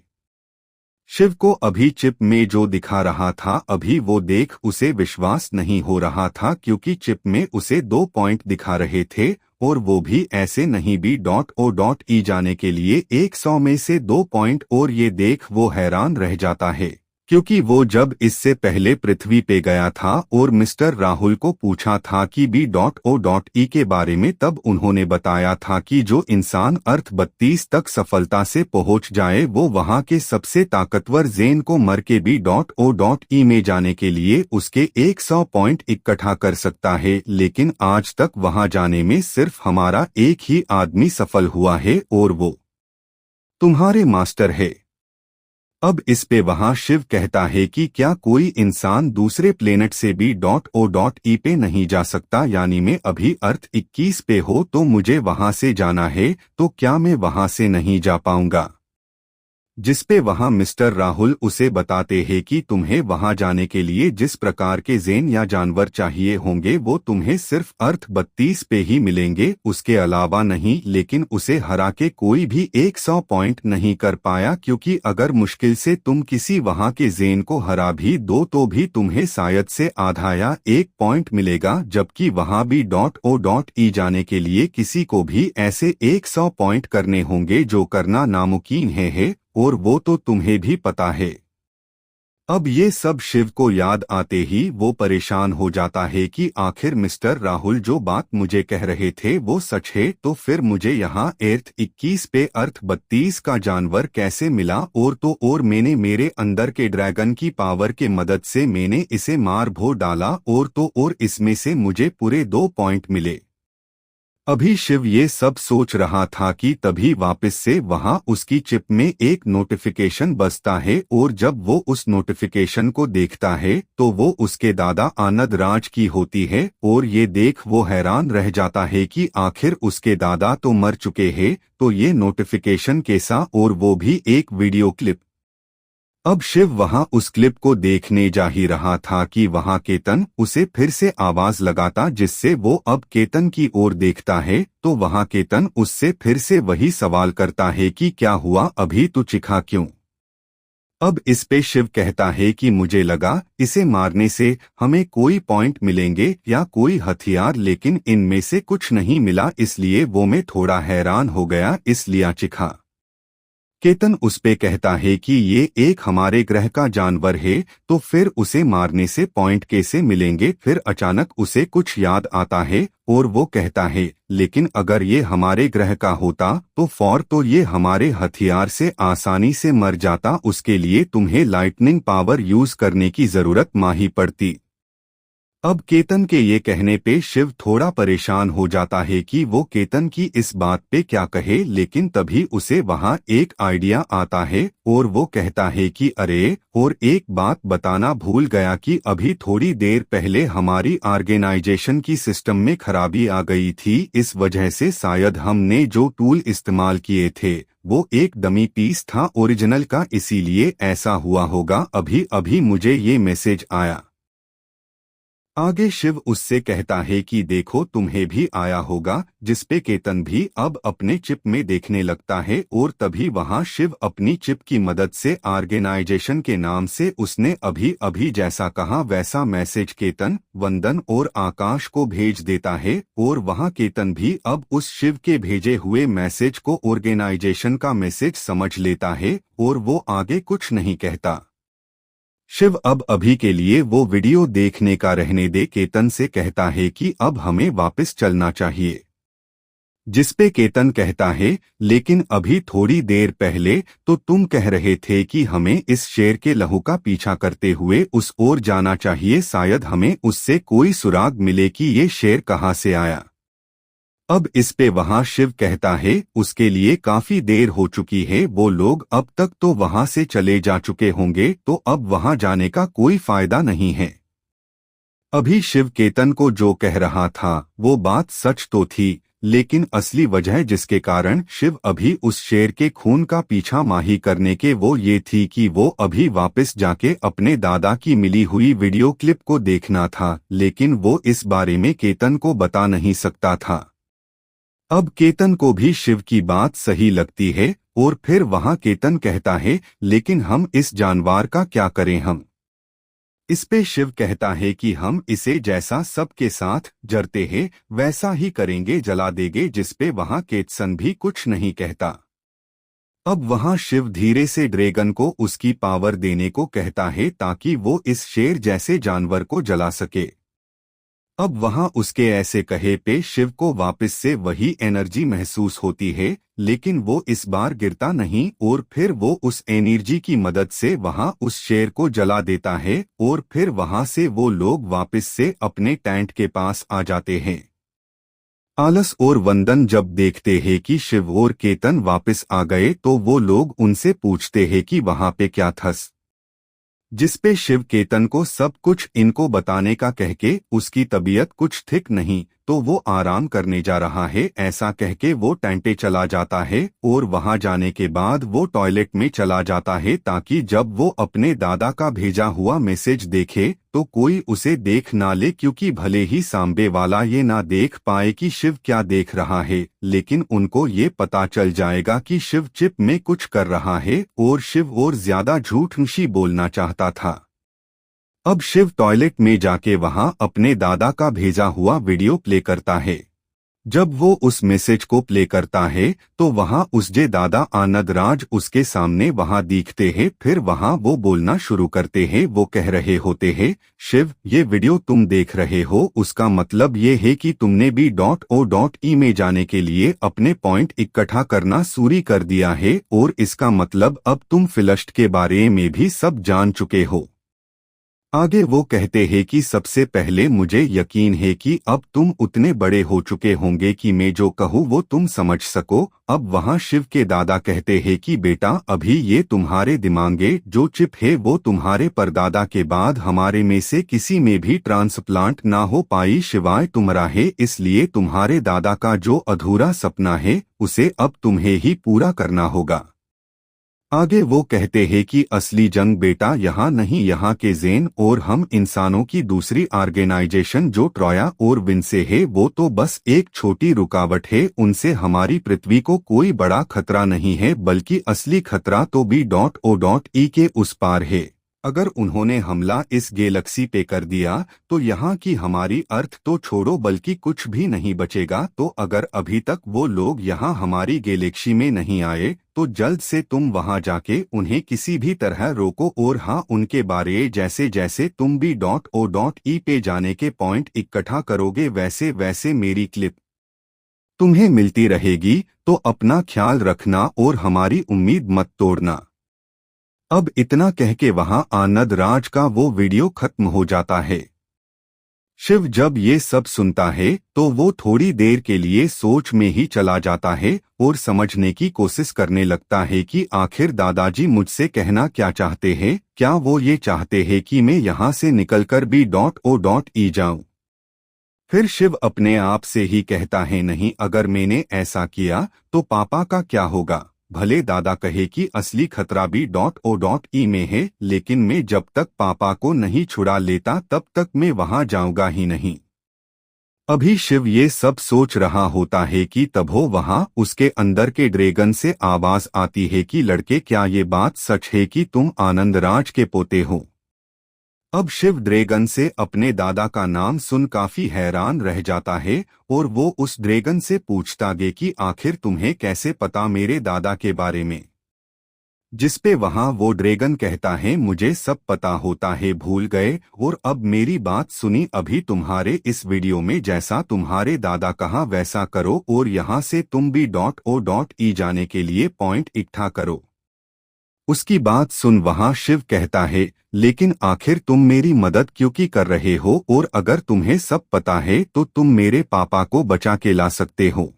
शिव को अभी चिप में जो दिखा रहा था अभी वो देख उसे विश्वास नहीं हो रहा था, क्योंकि चिप में उसे 2 पॉइंट दिखा रहे थे और वो भी ऐसे नहीं B.O.E जाने के लिए 100 में से 2 पॉइंट। और ये देख वो हैरान रह जाता है, क्योंकि वो जब इससे पहले पृथ्वी पे गया था और मिस्टर राहुल को पूछा था कि B.O.E के बारे में, तब उन्होंने बताया था कि जो इंसान अर्थ 32 तक सफलता से पहुंच जाए वो वहां के सबसे ताकतवर जेन को मर के B.O.E में जाने के लिए उसके 100 पॉइंट इकट्ठा कर सकता है। लेकिन आज तक वहां जाने में सिर्फ हमारा एक ही आदमी सफल हुआ है और वो तुम्हारे मास्टर है। अब इस पे वहां शिव कहता है कि क्या कोई इंसान दूसरे प्लेनेट से B.O.E पे नहीं जा सकता, यानी मैं अभी अर्थ 21 पे हो तो मुझे वहां से जाना है, तो क्या मैं वहां से नहीं जा पाऊंगा? जिसपे वहां मिस्टर राहुल उसे बताते हैं कि तुम्हें वहां जाने के लिए जिस प्रकार के जेन या जानवर चाहिए होंगे वो तुम्हें सिर्फ अर्थ 32 पे ही मिलेंगे, उसके अलावा नहीं। लेकिन उसे हरा के कोई भी 100 पॉइंट नहीं कर पाया, क्योंकि अगर मुश्किल से तुम किसी वहां के जेन को हरा भी दो तो भी तुम्हें शायद से आधा या 1 पॉइंट मिलेगा, जबकि वहां B.O.E जाने के लिए किसी को भी ऐसे 100 पॉइंट करने होंगे जो करना नामुमकिन है और वो तो तुम्हें भी पता है। अब ये सब शिव को याद आते ही वो परेशान हो जाता है कि आखिर मिस्टर राहुल जो बात मुझे कह रहे थे वो सच है, तो फिर मुझे यहाँ अर्थ 21 पे अर्थ 32 का जानवर कैसे मिला, और मैंने मेरे अंदर के ड्रैगन की पावर के मदद से मैंने इसे मार भो डाला और इसमें से मुझे पूरे 2 पॉइंट मिले। अभी शिव ये सब सोच रहा था कि तभी वापस से वहां उसकी चिप में एक नोटिफिकेशन बजता है और जब वो उस नोटिफिकेशन को देखता है तो वो उसके दादा आनंद राज की होती है और ये देख वो हैरान रह जाता है कि आखिर उसके दादा तो मर चुके हैं, तो ये नोटिफिकेशन कैसा, और वो भी एक वीडियो क्लिप। अब शिव वहां उस क्लिप को देखने जा ही रहा था कि वहां केतन उसे फिर से आवाज लगाता, जिससे वो अब केतन की ओर देखता है तो वहां केतन उससे फिर से वही सवाल करता है कि क्या हुआ, अभी तू चिखा क्यों? अब इस पे शिव कहता है कि मुझे लगा इसे मारने से हमें कोई पॉइंट मिलेंगे या कोई हथियार, लेकिन इनमें से कुछ नहीं मिला, इसलिए वो मैं थोड़ा हैरान हो गया, इसलिए चिखा। केतन उस पे कहता है कि ये एक हमारे ग्रह का जानवर है, तो फिर उसे मारने से पॉइंट कैसे मिलेंगे? फिर अचानक उसे कुछ याद आता है और वो कहता है, लेकिन अगर ये हमारे ग्रह का होता तो ये हमारे हथियार से आसानी से मर जाता, उसके लिए तुम्हें लाइटनिंग पावर यूज करने की जरूरत नहीं पड़ती। अब केतन के ये कहने पे शिव थोड़ा परेशान हो जाता है कि वो केतन की इस बात पे क्या कहे, लेकिन तभी उसे वहां एक आइडिया आता है और वो कहता है कि अरे, और एक बात बताना भूल गया कि अभी थोड़ी देर पहले हमारी ऑर्गेनाइजेशन की सिस्टम में खराबी आ गई थी, इस वजह से शायद हमने जो टूल इस्तेमाल किए थे वो एक डमी पीस था ओरिजिनल का, इसीलिए ऐसा हुआ होगा। अभी अभी मुझे ये मैसेज आया। आगे शिव उससे कहता है कि देखो तुम्हें भी आया होगा, जिसपे केतन भी अब अपने चिप में देखने लगता है और तभी वहां शिव अपनी चिप की मदद से ऑर्गेनाइजेशन के नाम से उसने अभी अभी जैसा कहा वैसा मैसेज केतन, वंदन और आकाश को भेज देता है और वहां केतन भी अब उस शिव के भेजे हुए मैसेज को ऑर्गेनाइजेशन का मैसेज समझ लेता है और वो आगे कुछ नहीं कहता। शिव अब अभी के लिए वो वीडियो देखने का रहने दे केतन से कहता है कि अब हमें वापस चलना चाहिए, जिसपे केतन कहता है लेकिन अभी थोड़ी देर पहले तो तुम कह रहे थे कि हमें इस शेर के लहू का पीछा करते हुए उस ओर जाना चाहिए, शायद हमें उससे कोई सुराग मिले कि ये शेर कहाँ से आया। अब इस पे वहां शिव कहता है उसके लिए काफी देर हो चुकी है, वो लोग अब तक तो वहां से चले जा चुके होंगे, तो अब वहां जाने का कोई फायदा नहीं है। अभी शिव केतन को जो कह रहा था वो बात सच तो थी, लेकिन असली वजह जिसके कारण शिव अभी उस शेर के खून का पीछा माही करने के वो ये थी कि वो अभी वापस जाके अपने दादा की मिली हुई वीडियो क्लिप को देखना था, लेकिन वो इस बारे में केतन को बता नहीं सकता था। अब केतन को भी शिव की बात सही लगती है और फिर वहां केतन कहता है, लेकिन हम इस जानवर का क्या करें हम। इस पे शिव कहता है कि हम इसे जैसा सबके साथ जरते हैं वैसा ही करेंगे, जला देंगे, जिसपे वहां केतसन भी कुछ नहीं कहता। अब वहां शिव धीरे से ड्रैगन को उसकी पावर देने को कहता है ताकि वो इस शेर जैसे जानवर को जला सके। अब वहां उसके ऐसे कहे पे शिव को वापस से वही एनर्जी महसूस होती है, लेकिन वो इस बार गिरता नहीं और फिर वो उस एनर्जी की मदद से वहां उस शेर को जला देता है और फिर वहां से वो लोग वापस से अपने टेंट के पास आ जाते हैं। आलस और वंदन जब देखते हैं कि शिव और केतन वापस आ गए तो वो लोग उनसे पूछते हैं कि वहां पे क्या थस, जिसपे शिव केतन को सब कुछ इनको बताने का कहके उसकी तबीयत कुछ ठीक नहीं तो वो आराम करने जा रहा है ऐसा कहके वो टेंटे चला जाता है और वहां जाने के बाद वो टॉयलेट में चला जाता है ताकि जब वो अपने दादा का भेजा हुआ मैसेज देखे तो कोई उसे देख ना ले, क्योंकि भले ही सांबे वाला ये ना देख पाए कि शिव क्या देख रहा है, लेकिन उनको ये पता चल जाएगा कि शिव चिप में कुछ कर रहा है और शिव और ज्यादा झूठ नुशी बोलना चाहता था। अब शिव टॉयलेट में जाके वहां अपने दादा का भेजा हुआ वीडियो प्ले करता है। जब वो उस मैसेज को प्ले करता है तो वहां उसके दादा आनंद राज उसके सामने वहां दिखते हैं। फिर वहां वो बोलना शुरू करते हैं। वो कह रहे होते हैं, शिव ये वीडियो तुम देख रहे हो उसका मतलब ये है कि तुमने B.O.E में जाने के लिए अपने पॉइंट इकट्ठा करना शुरू कर दिया है और इसका मतलब अब तुम फिलस्ट के बारे में भी सब जान चुके हो। आगे वो कहते हैं कि सबसे पहले मुझे यकीन है कि अब तुम उतने बड़े हो चुके होंगे कि मैं जो कहूँ वो तुम समझ सको। अब वहाँ शिव के दादा कहते हैं कि बेटा अभी ये तुम्हारे दिमागे जो चिप है वो तुम्हारे परदादा के बाद हमारे में से किसी में भी ट्रांसप्लांट ना हो पाई शिवाय तुम्हारा है, इसलिए तुम्हारे दादा का जो अधूरा सपना है उसे अब तुम्हें ही पूरा करना होगा। आगे वो कहते हैं कि असली जंग बेटा यहाँ नहीं, यहाँ के जेन और हम इंसानों की दूसरी ऑर्गेनाइजेशन जो ट्रोया और विंसे है वो तो बस एक छोटी रुकावट है। उनसे हमारी पृथ्वी को कोई बड़ा खतरा नहीं है, बल्कि असली खतरा तो B.O.E के उस पार है। अगर उन्होंने हमला इस गैलेक्सी पे कर दिया तो यहाँ की हमारी अर्थ तो छोड़ो बल्कि कुछ भी नहीं बचेगा। तो अगर अभी तक वो लोग यहाँ हमारी गैलेक्सी में नहीं आए तो जल्द से तुम वहाँ जाके उन्हें किसी भी तरह रोको। और हाँ, उनके बारे जैसे जैसे तुम B.O.E पे जाने के पॉइंट इकट्ठा करोगे वैसे वैसे मेरी क्लिप तुम्हें मिलती रहेगी। तो अपना ख्याल रखना और हमारी उम्मीद मत तोड़ना। अब इतना कह के वहां आनंद राज का वो वीडियो खत्म हो जाता है। शिव जब ये सब सुनता है तो वो थोड़ी देर के लिए सोच में ही चला जाता है और समझने की कोशिश करने लगता है कि आखिर दादाजी मुझसे कहना क्या चाहते हैं। क्या वो ये चाहते हैं कि मैं यहाँ से निकलकर B.O.E जाऊं? फिर शिव अपने आप से ही कहता है, नहीं, अगर मैंने ऐसा किया तो पापा का क्या होगा? भले दादा कहे कि असली खतरा B.O.E में है, लेकिन मैं जब तक पापा को नहीं छुड़ा लेता तब तक मैं वहां जाऊंगा ही नहीं। अभी शिव ये सब सोच रहा होता है कि तभो वहां उसके अंदर के ड्रैगन से आवाज आती है कि लड़के क्या ये बात सच है कि तुम आनंद राज के पोते हो? अब शिव ड्रैगन से अपने दादा का नाम सुन काफी हैरान रह जाता है और वो उस ड्रैगन से पूछता गे कि आखिर तुम्हें कैसे पता मेरे दादा के बारे में? जिसपे वहां वो ड्रैगन कहता है, मुझे सब पता होता है, भूल गए। और अब मेरी बात सुनी, अभी तुम्हारे इस वीडियो में जैसा तुम्हारे दादा कहा वैसा करो और यहाँ से तुम B.O.E जाने के लिए पॉइंट इकट्ठा करो। उसकी बात सुन वहां शिव कहता है, लेकिन आखिर तुम मेरी मदद क्यों की कर रहे हो? और अगर तुम्हें सब पता है तो तुम मेरे पापा को बचा के ला सकते हो।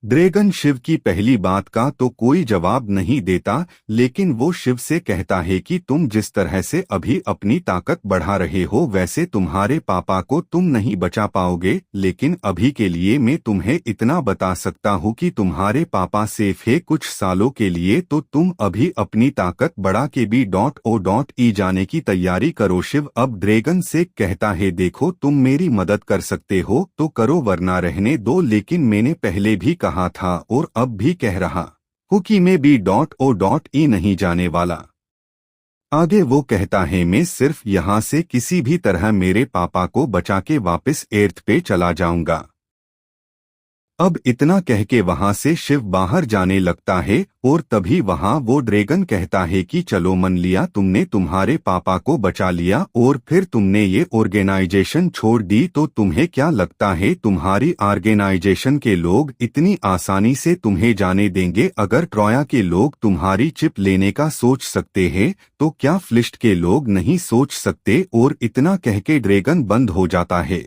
ड्रैगन शिव की पहली बात का तो कोई जवाब नहीं देता, लेकिन वो शिव से कहता है कि तुम जिस तरह से अभी अपनी ताकत बढ़ा रहे हो वैसे तुम्हारे पापा को तुम नहीं बचा पाओगे, लेकिन अभी के लिए मैं तुम्हें इतना बता सकता हूँ कि तुम्हारे पापा सेफ है कुछ सालों के लिए, तो तुम अभी अपनी ताकत बढ़ा के B.O.E जाने की तैयारी करो। शिव अब ड्रैगन से कहता है देखो तुम मेरी मदद कर सकते हो तो करो वरना रहने दो, लेकिन मैंने पहले भी कहा था और अब भी कह रहा हूँ कि मैं B.O.E नहीं जाने वाला। आगे वो कहता है मैं सिर्फ यहाँ से किसी भी तरह मेरे पापा को बचा के वापस एर्थ पे चला जाऊंगा। अब इतना कह के वहां से शिव बाहर जाने लगता है और तभी वहां वो ड्रैगन कहता है कि चलो मन लिया तुमने तुम्हारे पापा को बचा लिया और फिर तुमने ये ऑर्गेनाइजेशन छोड़ दी, तो तुम्हें क्या लगता है तुम्हारी ऑर्गेनाइजेशन के लोग इतनी आसानी से तुम्हें जाने देंगे? अगर ट्रोया के लोग तुम्हारी चिप लेने का सोच सकते हैं तो क्या फ्लिस्ट के लोग नहीं सोच सकते? और इतना कह के ड्रैगन बंद हो जाता है।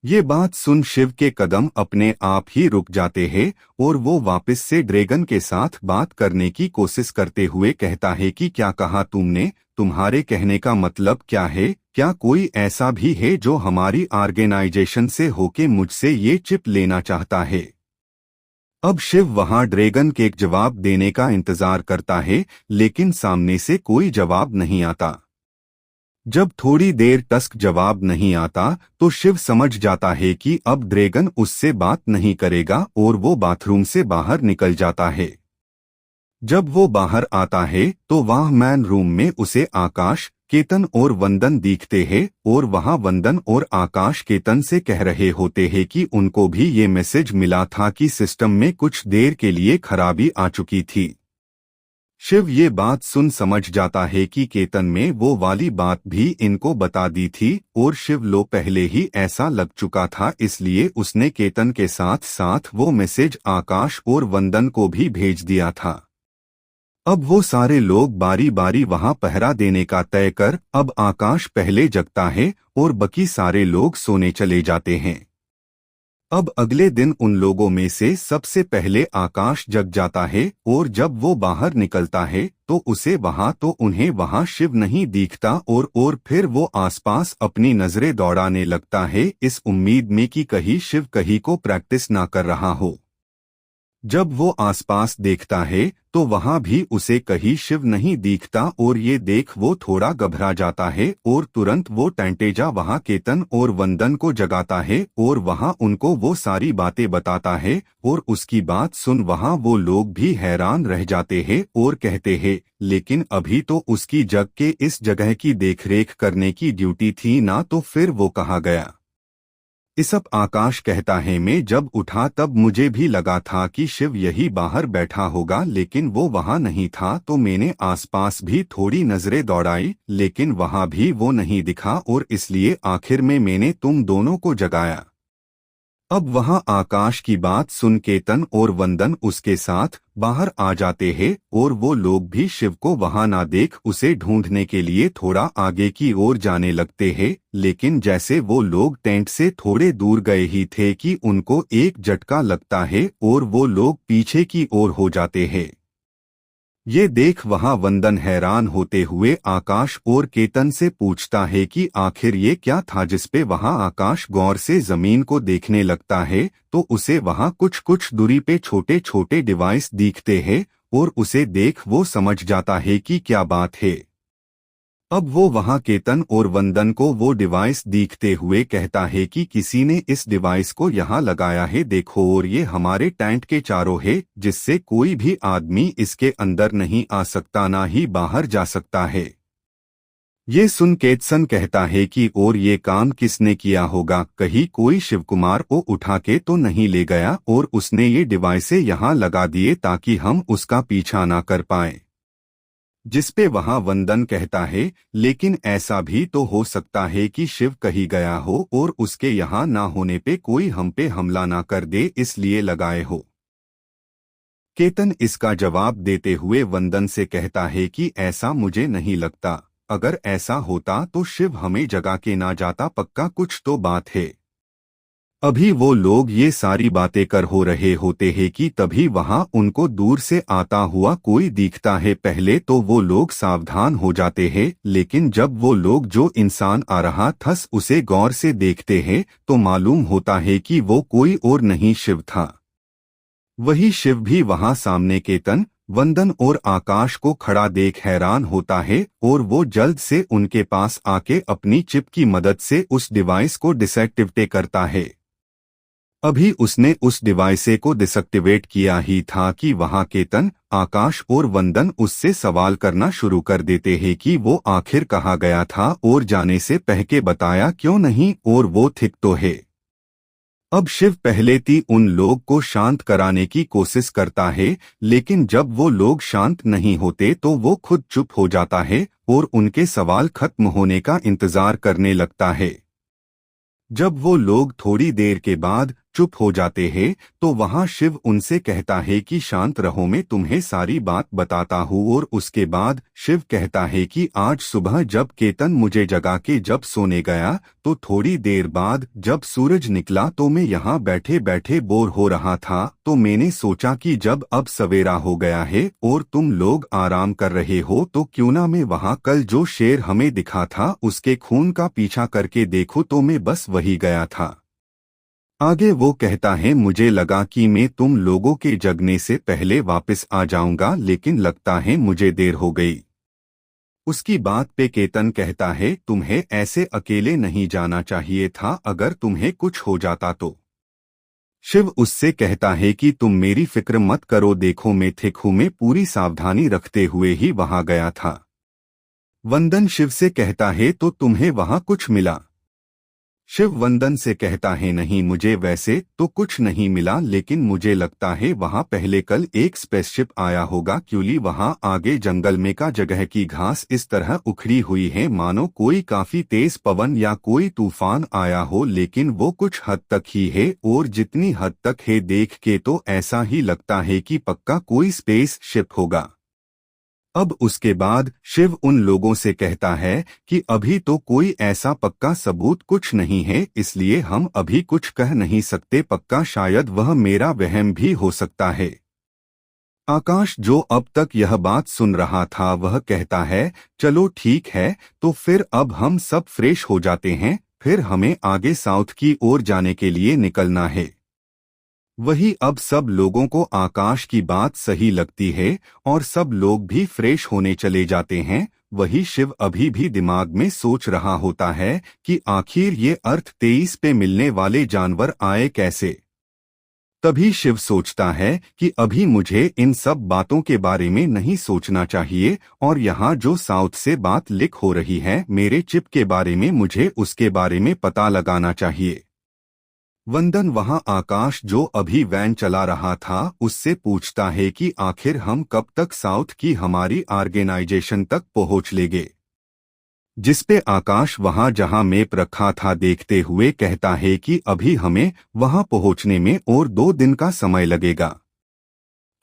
ये बात सुन शिव के कदम अपने आप ही रुक जाते हैं और वो वापस से ड्रैगन के साथ बात करने की कोशिश करते हुए कहता है कि क्या कहा तुमने? तुम्हारे कहने का मतलब क्या है? क्या कोई ऐसा भी है जो हमारी ऑर्गेनाइजेशन से होके मुझसे ये चिप लेना चाहता है? अब शिव वहां ड्रैगन के एक जवाब देने का इंतजार करता है, लेकिन सामने से कोई जवाब नहीं आता। जब थोड़ी देर तक जवाब नहीं आता तो शिव समझ जाता है कि अब ड्रैगन उससे बात नहीं करेगा और वो बाथरूम से बाहर निकल जाता है। जब वो बाहर आता है तो वहाँ मैन रूम में उसे आकाश, केतन और वंदन दिखते हैं और वहाँ वंदन और आकाश केतन से कह रहे होते हैं कि उनको भी ये मैसेज मिला था कि सिस्टम में कुछ देर के लिए खराबी आ चुकी थी। शिव ये बात सुन समझ जाता है कि केतन में वो वाली बात भी इनको बता दी थी और शिव लो पहले ही ऐसा लग चुका था, इसलिए उसने केतन के साथ साथ वो मैसेज आकाश और वंदन को भी भेज दिया था। अब वो सारे लोग बारी बारी वहां पहरा देने का तय कर अब आकाश पहले जगता है और बाकी सारे लोग सोने चले जाते हैं। अब अगले दिन उन लोगों में से सबसे पहले आकाश जग जाता है और जब वो बाहर निकलता है तो उसे वहां तो उन्हें वहां शिव नहीं दिखता और फिर वो आसपास अपनी नजरें दौड़ाने लगता है इस उम्मीद में कि कहीं शिव कहीं को प्रैक्टिस ना कर रहा हो। जब वो आसपास देखता है तो वहां भी उसे कहीं शिव नहीं दिखता और ये देख वो थोड़ा घबरा जाता है और तुरंत वो टैंटेजा वहां केतन और वंदन को जगाता है और वहां उनको वो सारी बातें बताता है और उसकी बात सुन वहां वो लोग भी हैरान रह जाते हैं और कहते हैं लेकिन अभी तो उसकी जग के इस जगह की देखरेख करने की ड्यूटी थी ना, तो फिर वो कहाँ गया? इसप आकाश कहता है मैं जब उठा तब मुझे भी लगा था कि शिव यही बाहर बैठा होगा, लेकिन वो वहां नहीं था, तो मैंने आसपास भी थोड़ी नजरें दौड़ाई लेकिन वहां भी वो नहीं दिखा और इसलिए आखिर में मैंने तुम दोनों को जगाया। अब वहां आकाश की बात सुन केतन और वंदन उसके साथ बाहर आ जाते हैं और वो लोग भी शिव को वहां ना देख उसे ढूंढने के लिए थोड़ा आगे की ओर जाने लगते हैं, लेकिन जैसे वो लोग टेंट से थोड़े दूर गए ही थे कि उनको एक झटका लगता है और वो लोग पीछे की ओर हो जाते हैं। ये देख वहां वंदन हैरान होते हुए आकाश और केतन से पूछता है कि आखिर ये क्या था, जिसपे वहां आकाश गौर से जमीन को देखने लगता है तो उसे वहां कुछ कुछ दूरी पे छोटे छोटे डिवाइस दिखते हैं और उसे देख वो समझ जाता है कि क्या बात है। अब वो वहां केतन और वंदन को वो डिवाइस दिखते हुए कहता है कि किसी ने इस डिवाइस को यहाँ लगाया है देखो, और ये हमारे टैंट के चारों है जिससे कोई भी आदमी इसके अंदर नहीं आ सकता ना ही बाहर जा सकता है। ये सुन केतसन कहता है कि और ये काम किसने किया होगा, कहीं कोई शिवकुमार को उठा के तो नहीं ले गया और उसने ये डिवाइसें यहाँ लगा दिए ताकि हम उसका पीछा ना कर पाए। जिसपे वहां वंदन कहता है लेकिन ऐसा भी तो हो सकता है कि शिव कहीं गया हो और उसके यहाँ ना होने पे कोई हम पे हमला ना कर दे इसलिए लगाए हो। केतन इसका जवाब देते हुए वंदन से कहता है कि ऐसा मुझे नहीं लगता, अगर ऐसा होता तो शिव हमें जगा के ना जाता, पक्का कुछ तो बात है। अभी वो लोग ये सारी बातें कर हो रहे होते हैं कि तभी वहां उनको दूर से आता हुआ कोई दिखता है। पहले तो वो लोग सावधान हो जाते हैं, लेकिन जब वो लोग जो इंसान आ रहा था उसे गौर से देखते हैं तो मालूम होता है कि वो कोई और नहीं शिव था। वही शिव भी वहां सामने केतन, वंदन और आकाश को खड़ा देख हैरान होता है और वो जल्द से उनके पास आके अपनी चिप की मदद से उस डिवाइस को डिसएक्टिवेट करता है। अभी उसने उस डिवाइस को डिसएक्टिवेट किया ही था कि वहां केतन, आकाश और वंदन उससे सवाल करना शुरू कर देते हैं कि वो आखिर कहाँ गया था और जाने से पहले बताया क्यों नहीं, और वो ठीक तो है। अब शिव पहले ती उन लोग को शांत कराने की कोशिश करता है, लेकिन जब वो लोग शांत नहीं होते तो वो खुद चुप हो जाता है और उनके सवाल खत्म होने का इंतजार करने लगता है। जब वो लोग थोड़ी देर के बाद चुप हो जाते हैं तो वहां शिव उनसे कहता है कि शांत रहो, मैं तुम्हें सारी बात बताता हूँ। और उसके बाद शिव कहता है कि आज सुबह जब केतन मुझे जगा के जब सोने गया तो थोड़ी देर बाद जब सूरज निकला तो मैं यहाँ बैठे बैठे बोर हो रहा था, तो मैंने सोचा कि जब अब सवेरा हो गया है और तुम लोग आराम कर रहे हो तो क्यों ना मैं वहाँ कल जो शेर हमें दिखा था उसके खून का पीछा करके देखूं। तो मैं बस वही गया था। आगे वो कहता है, मुझे लगा कि मैं तुम लोगों के जगने से पहले वापस आ जाऊंगा, लेकिन लगता है मुझे देर हो गई। उसकी बात पे केतन कहता है, तुम्हें ऐसे अकेले नहीं जाना चाहिए था, अगर तुम्हें कुछ हो जाता तो। शिव उससे कहता है कि तुम मेरी फिक्र मत करो, देखो मैं ठीक हूं, मैं पूरी सावधानी रखते हुए ही वहां गया था। वंदन शिव से कहता है, तो तुम्हें वहां कुछ मिला? शिव वंदन से कहता है, नहीं मुझे वैसे तो कुछ नहीं मिला, लेकिन मुझे लगता है वहां पहले कल एक स्पेसशिप आया होगा, क्योंकि वहां आगे जंगल में का जगह की घास इस तरह उखड़ी हुई है मानो कोई काफी तेज पवन या कोई तूफान आया हो, लेकिन वो कुछ हद तक ही है और जितनी हद तक है देख के तो ऐसा ही लगता है कि पक्का कोई स्पेस शिप होगा। अब उसके बाद शिव उन लोगों से कहता है कि अभी तो कोई ऐसा पक्का सबूत कुछ नहीं है, इसलिए हम अभी कुछ कह नहीं सकते, पक्का शायद वह मेरा वहम भी हो सकता है। आकाश जो अब तक यह बात सुन रहा था वह कहता है, चलो ठीक है, तो फिर अब हम सब फ्रेश हो जाते हैं, फिर हमें आगे साउथ की ओर जाने के लिए निकलना है। वही अब सब लोगों को आकाश की बात सही लगती है और सब लोग भी फ्रेश होने चले जाते हैं। वही शिव अभी भी दिमाग में सोच रहा होता है कि आखिर ये अर्थ 23 पे मिलने वाले जानवर आए कैसे। तभी शिव सोचता है कि अभी मुझे इन सब बातों के बारे में नहीं सोचना चाहिए, और यहाँ जो साउथ से बात लिक हो रही है मेरे चिप के बारे में, मुझे उसके बारे में पता लगाना चाहिए। वंदन वहां आकाश जो अभी वैन चला रहा था उससे पूछता है कि आखिर हम कब तक साउथ की हमारी ऑर्गेनाइजेशन तक पहुंच लेंगे। जिसपे आकाश वहां जहां मैप रखा था देखते हुए कहता है कि अभी हमें वहां पहुंचने में और 2 दिन का समय लगेगा।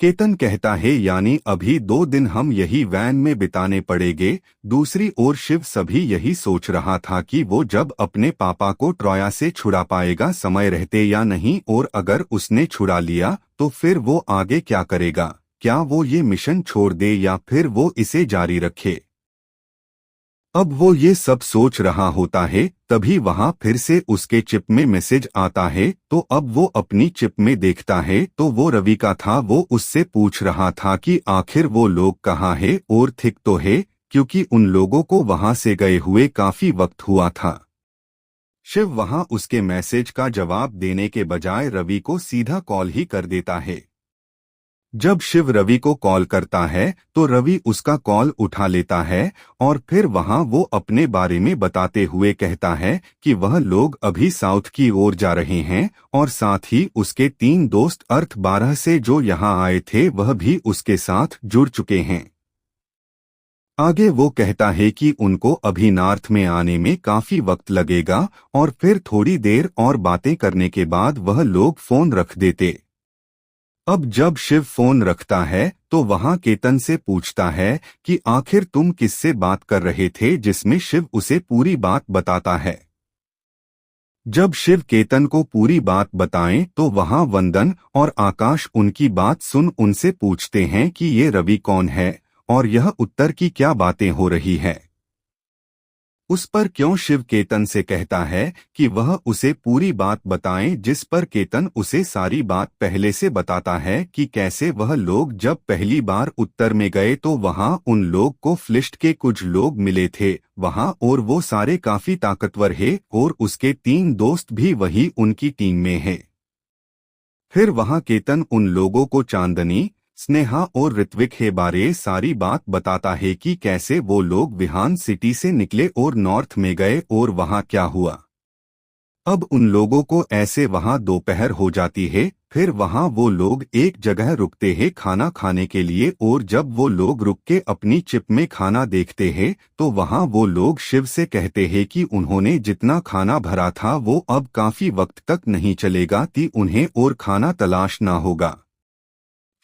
केतन कहता है, यानी अभी 2 दिन हम यही वैन में बिताने पड़ेंगे। दूसरी ओर शिव सभी यही सोच रहा था कि वो जब अपने पापा को ट्रोया से छुड़ा पाएगा समय रहते या नहीं, और अगर उसने छुड़ा लिया तो फिर वो आगे क्या करेगा, क्या वो ये मिशन छोड़ दे या फिर वो इसे जारी रखे। अब वो ये सब सोच रहा होता है, तभी वहां फिर से उसके चिप में मैसेज आता है। तो अब वो अपनी चिप में देखता है तो वो रवि का था। वो उससे पूछ रहा था कि आखिर वो लोग कहाँ है और ठीक तो है, क्योंकि उन लोगों को वहां से गए हुए काफी वक्त हुआ था। शिव वहां उसके मैसेज का जवाब देने के बजाय रवि को सीधा कॉल ही कर देता है। जब शिव रवि को कॉल करता है तो रवि उसका कॉल उठा लेता है और फिर वहां वो अपने बारे में बताते हुए कहता है कि वह लोग अभी साउथ की ओर जा रहे हैं और साथ ही उसके 3 दोस्त अर्थ 12 से जो यहाँ आए थे वह भी उसके साथ जुड़ चुके हैं। आगे वो कहता है कि उनको अभी नॉर्थ में आने में काफी वक्त लगेगा और फिर थोड़ी देर और बातें करने के बाद वह लोग फोन रख देते। अब जब शिव फोन रखता है तो वहां केतन से पूछता है कि आखिर तुम किससे बात कर रहे थे, जिसमें शिव उसे पूरी बात बताता है। जब शिव केतन को पूरी बात बताएं तो वहां वंदन और आकाश उनकी बात सुन उनसे पूछते हैं कि ये रवि कौन है और यह उत्तर की क्या बातें हो रही है। उस पर क्यों शिव केतन से कहता है कि वह उसे पूरी बात बताएं, जिस पर केतन उसे सारी बात पहले से बताता है कि कैसे वह लोग जब पहली बार उत्तर में गए तो वहां उन लोग को फ्लिस्ट के कुछ लोग मिले थे वहां, और वो सारे काफी ताकतवर है और उसके 3 दोस्त भी वही उनकी टीम में हैं। फिर वहां केतन उन लोगों को चांदनी, स्नेहा और ऋत्विक के बारे सारी बात बताता है कि कैसे वो लोग विहान सिटी से निकले और नॉर्थ में गए और वहां क्या हुआ। अब उन लोगों को ऐसे वहां दोपहर हो जाती है। फिर वहां वो लोग एक जगह रुकते हैं खाना खाने के लिए, और जब वो लोग रुक के अपनी चिप में खाना देखते हैं तो वहां वो लोग शिव से कहते हैं कि उन्होंने जितना खाना भरा था वो अब काफी वक्त तक नहीं चलेगा, कि उन्हें और खाना तलाश ना होगा।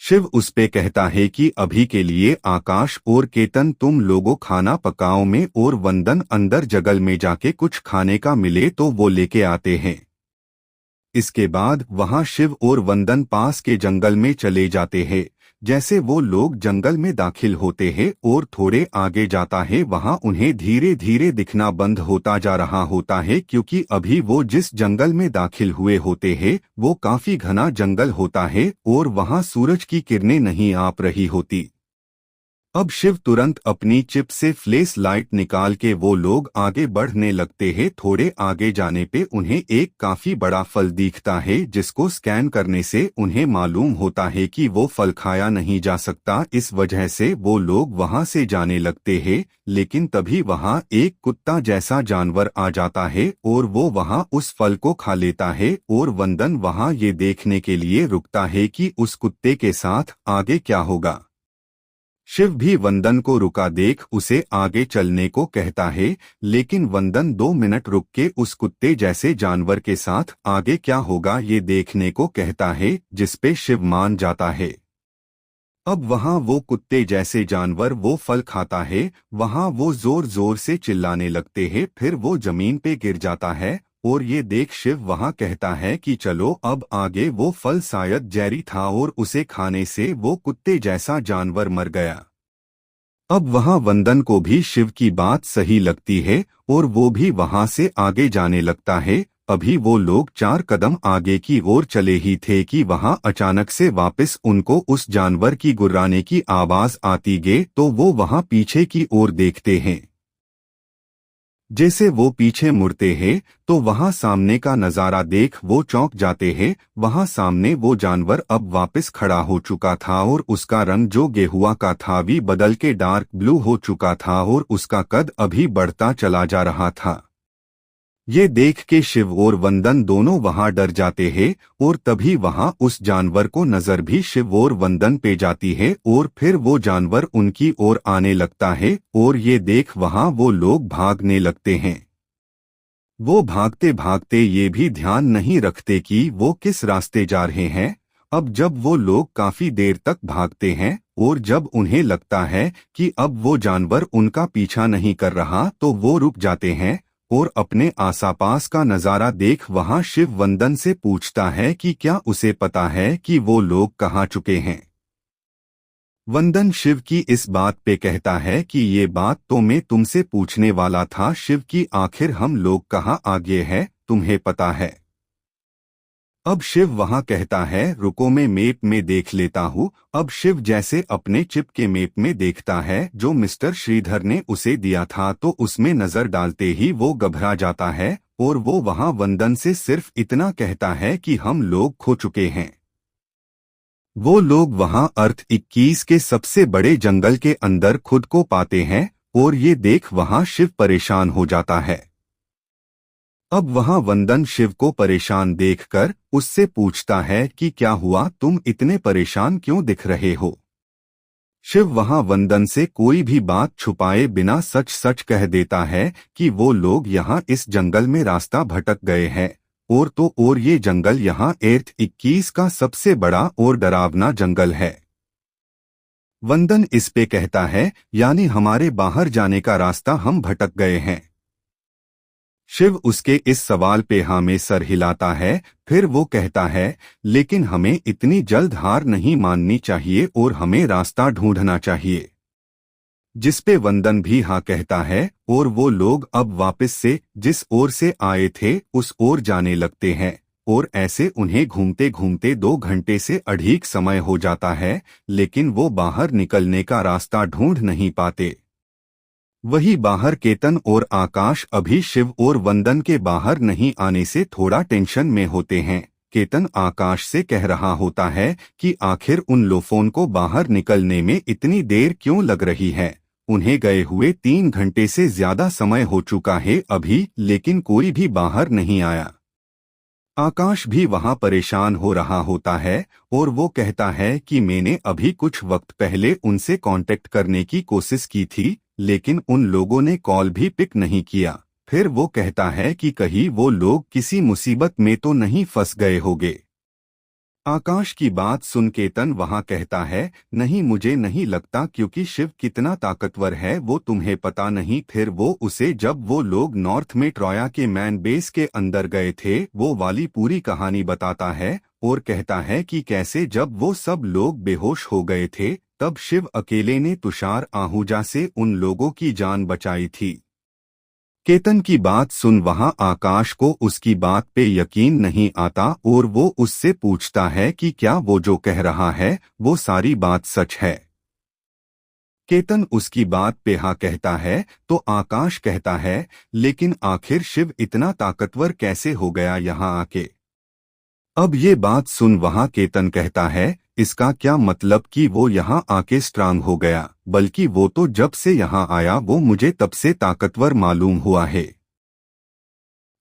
शिव उस पे कहता है कि अभी के लिए आकाश और केतन तुम लोगों खाना पकाओ में, और वंदन अंदर जंगल में जाके कुछ खाने का मिले तो वो लेके आते हैं। इसके बाद वहां शिव और वंदन पास के जंगल में चले जाते हैं। जैसे वो लोग जंगल में दाखिल होते हैं और थोड़े आगे जाता है वहां उन्हें धीरे धीरे दिखना बंद होता जा रहा होता है, क्योंकि अभी वो जिस जंगल में दाखिल हुए होते हैं वो काफी घना जंगल होता है और वहां सूरज की किरणें नहीं आ रही होती। अब शिव तुरंत अपनी चिप से फ्लैश लाइट निकाल के वो लोग आगे बढ़ने लगते हैं। थोड़े आगे जाने पे उन्हें एक काफी बड़ा फल दिखता है, जिसको स्कैन करने से उन्हें मालूम होता है कि वो फल खाया नहीं जा सकता। इस वजह से वो लोग वहां से जाने लगते हैं, लेकिन तभी वहां एक कुत्ता जैसा जानवर आ जाता है और वो वहां उस फल को खा लेता है, और वंदन वहां ये देखने के लिए रुकता है कि उस कुत्ते के साथ आगे क्या होगा। शिव भी वंदन को रुका देख उसे आगे चलने को कहता है, लेकिन वंदन 2 मिनट रुक के उस कुत्ते जैसे जानवर के साथ आगे क्या होगा ये देखने को कहता है, जिसपे शिव मान जाता है। अब वहां वो कुत्ते जैसे जानवर वो फल खाता है। वहां वो जोर जोर से चिल्लाने लगते हैं, फिर वो जमीन पे गिर जाता है, और ये देख शिव वहां कहता है कि चलो अब आगे। वो फल शायद जहरी था और उसे खाने से वो कुत्ते जैसा जानवर मर गया। अब वहां वंदन को भी शिव की बात सही लगती है और वो भी वहां से आगे जाने लगता है। अभी वो लोग 4 कदम आगे की ओर चले ही थे कि वहां अचानक से वापस उनको उस जानवर की गुर्राने की आवाज आती गे, तो वो वहां पीछे की ओर देखते हैं। जैसे वो पीछे मुड़ते हैं तो वहां सामने का नजारा देख वो चौंक जाते हैं। वहां सामने वो जानवर अब वापस खड़ा हो चुका था और उसका रंग जो गेहुआ का था भी बदल के डार्क ब्लू हो चुका था और उसका कद अभी बढ़ता चला जा रहा था। ये देख के शिव और वंदन दोनों वहां डर जाते हैं, और तभी वहां उस जानवर को नजर भी शिव और वंदन पे जाती है, और फिर वो जानवर उनकी ओर आने लगता है, और ये देख वहां वो लोग भागने लगते हैं। वो भागते भागते ये भी ध्यान नहीं रखते कि वो किस रास्ते जा रहे हैं। अब जब वो लोग काफी देर तक भागते हैं और जब उन्हें लगता है कि अब वो जानवर उनका पीछा नहीं कर रहा तो वो रुक जाते हैं और अपने आसपास का नजारा देख वहां शिव वंदन से पूछता है कि क्या उसे पता है कि वो लोग कहाँ चुके हैं। वंदन शिव की इस बात पे कहता है कि ये बात तो मैं तुमसे पूछने वाला था शिव, की आखिर हम लोग कहाँ आ गए हैं, तुम्हें पता है। अब शिव वहां कहता है रुको मैं मैप में देख लेता हूँ। अब शिव जैसे अपने चिप के मैप में देखता है जो मिस्टर श्रीधर ने उसे दिया था, तो उसमें नजर डालते ही वो घबरा जाता है और वो वहां वंदन से सिर्फ इतना कहता है कि हम लोग खो चुके हैं। वो लोग वहां अर्थ 21 के सबसे बड़े जंगल के अंदर खुद को पाते हैं, और ये देख वहां शिव परेशान हो जाता है। अब वहां वंदन शिव को परेशान देखकर उससे पूछता है कि क्या हुआ, तुम इतने परेशान क्यों दिख रहे हो। शिव वहां वंदन से कोई भी बात छुपाए बिना सच सच कह देता है कि वो लोग यहाँ इस जंगल में रास्ता भटक गए हैं, और तो और ये जंगल यहाँ अर्थ 21 का सबसे बड़ा और डरावना जंगल है। वंदन इस पे कहता है यानी हमारे बाहर जाने का रास्ता हम भटक गए हैं। शिव उसके इस सवाल पे हाँ में सर हिलाता है। फिर वो कहता है, लेकिन हमें इतनी जल्द हार नहीं माननी चाहिए और हमें रास्ता ढूंढना चाहिए। जिसपे वंदन भी हाँ कहता है और वो लोग अब वापस से जिस ओर से आए थे उस ओर जाने लगते हैं। और ऐसे उन्हें घूमते घूमते 2 घंटे से अधिक समय हो जाता है, लेकिन वो बाहर निकलने का रास्ता ढूंढ नहीं पाते। वही बाहर केतन और आकाश अभी शिव और वंदन के बाहर नहीं आने से थोड़ा टेंशन में होते हैं। केतन आकाश से कह रहा होता है कि आखिर उन लोफोन को बाहर निकलने में इतनी देर क्यों लग रही है। उन्हें गए हुए 3 घंटे से ज्यादा समय हो चुका है अभी, लेकिन कोई भी बाहर नहीं आया। आकाश भी वहां परेशान हो रहा होता है और वो कहता है कि मैंने अभी कुछ वक्त पहले उनसे कांटेक्ट करने की कोशिश की थी, लेकिन उन लोगों ने कॉल भी पिक नहीं किया। फिर वो कहता है कि कहीं वो लोग किसी मुसीबत में तो नहीं फंस गए होंगे। आकाश की बात सुन केतन वहां कहता है, नहीं मुझे नहीं लगता, क्योंकि शिव कितना ताकतवर है वो तुम्हें पता नहीं। फिर वो उसे जब वो लोग नॉर्थ में ट्रोया के मैन बेस के अंदर गए थे वो वाली पूरी कहानी बताता है और कहता है कि कैसे जब वो सब लोग बेहोश हो गए थे तब शिव अकेले ने तुषार आहूजा से उन लोगों की जान बचाई थी। केतन की बात सुन वहां आकाश को उसकी बात पे यकीन नहीं आता और वो उससे पूछता है कि क्या वो जो कह रहा है वो सारी बात सच है। केतन उसकी बात पे हाँ कहता है तो आकाश कहता है, लेकिन आखिर शिव इतना ताकतवर कैसे हो गया यहाँ आके। अब ये बात सुन वहां केतन कहता है, इसका क्या मतलब कि वो यहाँ आके स्ट्रांग हो गया, बल्कि वो तो जब से यहाँ आया वो मुझे तब से ताकतवर मालूम हुआ है।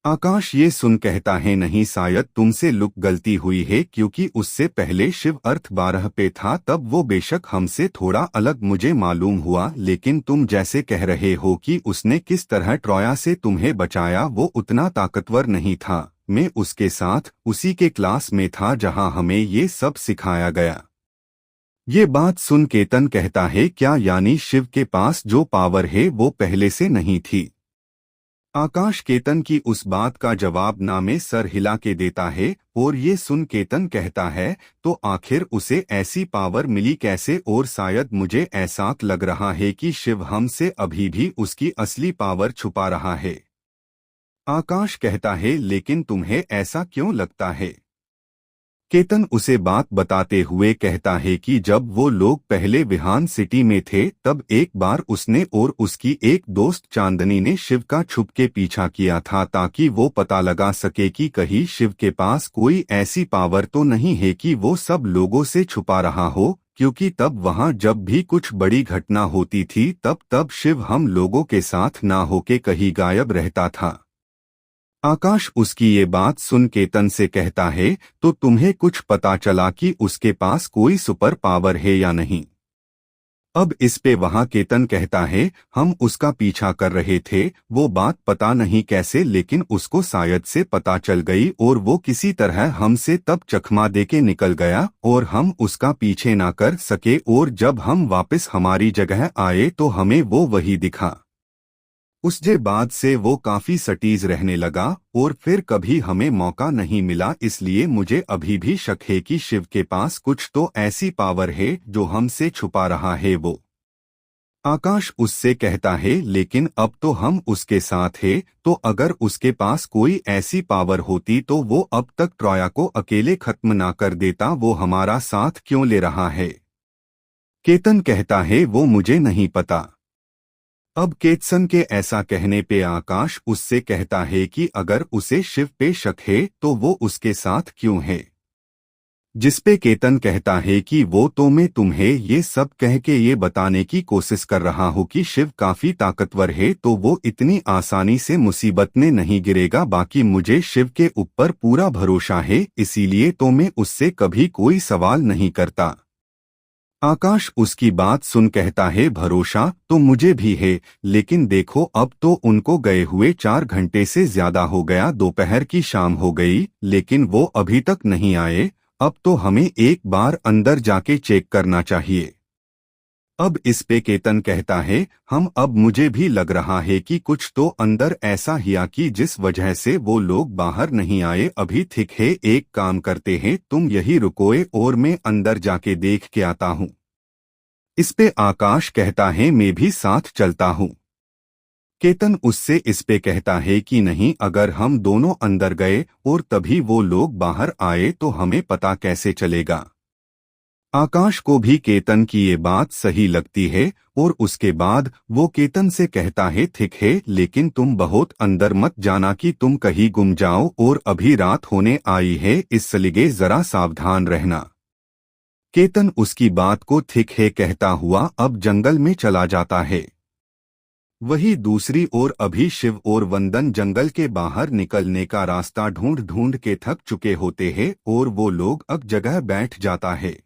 आकाश ये सुन कहता है, नहीं शायद तुमसे लुक गलती हुई है, क्योंकि उससे पहले शिव अर्थ 12 पे था तब वो बेशक हमसे थोड़ा अलग मुझे मालूम हुआ, लेकिन तुम जैसे कह रहे हो कि उसने किस तरह ट्रोया से तुम्हें बचाया वो उतना ताकतवर नहीं था। मैं उसके साथ उसी के क्लास में था जहां हमें ये सब सिखाया गया। ये बात सुन केतन कहता है, क्या यानी शिव के पास जो पावर है वो पहले से नहीं थी। आकाश केतन की उस बात का जवाब ना में सर हिला के देता है और ये सुन केतन कहता है, तो आखिर उसे ऐसी पावर मिली कैसे, और शायद मुझे ऐसा लग रहा है कि शिव हमसे अभी भी उसकी असली पावर छुपा रहा है। आकाश कहता है, लेकिन तुम्हें ऐसा क्यों लगता है। केतन उसे बात बताते हुए कहता है कि जब वो लोग पहले विहान सिटी में थे तब एक बार उसने और उसकी एक दोस्त चांदनी ने शिव का छुप के पीछा किया था, ताकि वो पता लगा सके कि कहीं शिव के पास कोई ऐसी पावर तो नहीं है कि वो सब लोगों से छुपा रहा हो, क्योंकि तब वहां जब भी कुछ बड़ी घटना होती थी तब शिव हम लोगों के साथ ना होके कहीं गायब रहता था। आकाश उसकी ये बात सुन केतन से कहता है, तो तुम्हें कुछ पता चला कि उसके पास कोई सुपर पावर है या नहीं। अब इस पे वहां केतन कहता है, हम उसका पीछा कर रहे थे, वो बात पता नहीं कैसे लेकिन उसको शायद से पता चल गई और वो किसी तरह हमसे तब चकमा देके निकल गया और हम उसका पीछे ना कर सके, और जब हम वापस हमारी जगह आए तो हमें वो वही दिखा। उसके बाद से वो काफी सटीज रहने लगा और फिर कभी हमें मौका नहीं मिला, इसलिए मुझे अभी भी शक है कि शिव के पास कुछ तो ऐसी पावर है जो हमसे छुपा रहा है वो। आकाश उससे कहता है, लेकिन अब तो हम उसके साथ हैं, तो अगर उसके पास कोई ऐसी पावर होती तो वो अब तक ट्रोया को अकेले खत्म ना कर देता, वो हमारा साथ क्यों ले रहा है। केतन कहता है, वो मुझे नहीं पता। अब केतसन के ऐसा कहने पे आकाश उससे कहता है कि अगर उसे शिव पे शक है तो वो उसके साथ क्यों है। जिसपे केतन कहता है कि वो तो मैं तुम्हें ये सब कह के ये बताने की कोशिश कर रहा हूँ कि शिव काफी ताकतवर है तो वो इतनी आसानी से मुसीबत में नहीं गिरेगा, बाकी मुझे शिव के ऊपर पूरा भरोसा है, इसीलिए तो मैं उससे कभी कोई सवाल नहीं करता। आकाश उसकी बात सुन कहता है, भरोसा तो मुझे भी है, लेकिन देखो अब तो उनको गए हुए 4 घंटे से ज्यादा हो गया, दोपहर की शाम हो गई, लेकिन वो अभी तक नहीं आए। अब तो हमें एक बार अंदर जाके चेक करना चाहिए। अब इस पे केतन कहता है, अब मुझे भी लग रहा है कि कुछ तो अंदर ऐसा हिया कि जिस वजह से वो लोग बाहर नहीं आए। अभी ठीक है, एक काम करते हैं, तुम यही रुकोए और मैं अंदर जाके देख के आता हूँ। इस पे आकाश कहता है, मैं भी साथ चलता हूँ। केतन उससे इस पे कहता है कि नहीं, अगर हम दोनों अंदर गए और तभी वो लोग बाहर आए तो हमें पता कैसे चलेगा। आकाश को भी केतन की ये बात सही लगती है और उसके बाद वो केतन से कहता है, ठीक है, लेकिन तुम बहुत अंदर मत जाना कि तुम कहीं गुम जाओ, और अभी रात होने आई है, इसलिए जरा सावधान रहना। केतन उसकी बात को ठीक है कहता हुआ अब जंगल में चला जाता है। वही दूसरी ओर अभी शिव और वंदन जंगल के बाहर निकलने का रास्ता ढूंढ ढूंढ के थक चुके होते हैं और वो लोग अब जगह बैठ जाता है।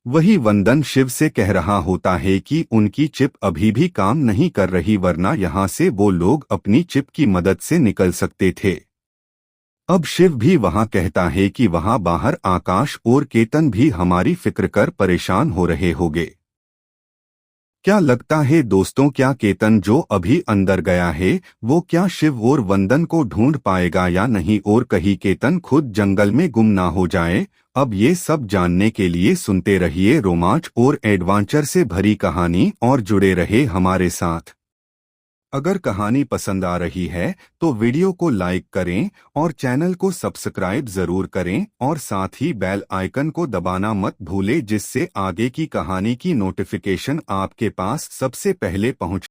वही वंदन शिव से कह रहा होता है कि उनकी चिप अभी भी काम नहीं कर रही, वरना यहाँ से वो लोग अपनी चिप की मदद से निकल सकते थे। अब शिव भी वहाँ कहता है कि वहाँ बाहर आकाश और केतन भी हमारी फिक्र कर परेशान हो रहे होंगे। क्या लगता है दोस्तों, क्या केतन जो अभी अंदर गया है वो क्या शिव और वंदन को ढूंढ पाएगा या नहीं, और कहीं केतन खुद जंगल में गुम ना हो जाए? अब ये सब जानने के लिए सुनते रहिए रोमांच और एडवेंचर से भरी कहानी और जुड़े रहे हमारे साथ। अगर कहानी पसंद आ रही है तो वीडियो को लाइक करें और चैनल को सब्सक्राइब जरूर करें, और साथ ही बेल आइकन को दबाना मत भूलें, जिससे आगे की कहानी की नोटिफिकेशन आपके पास सबसे पहले पहुंचे।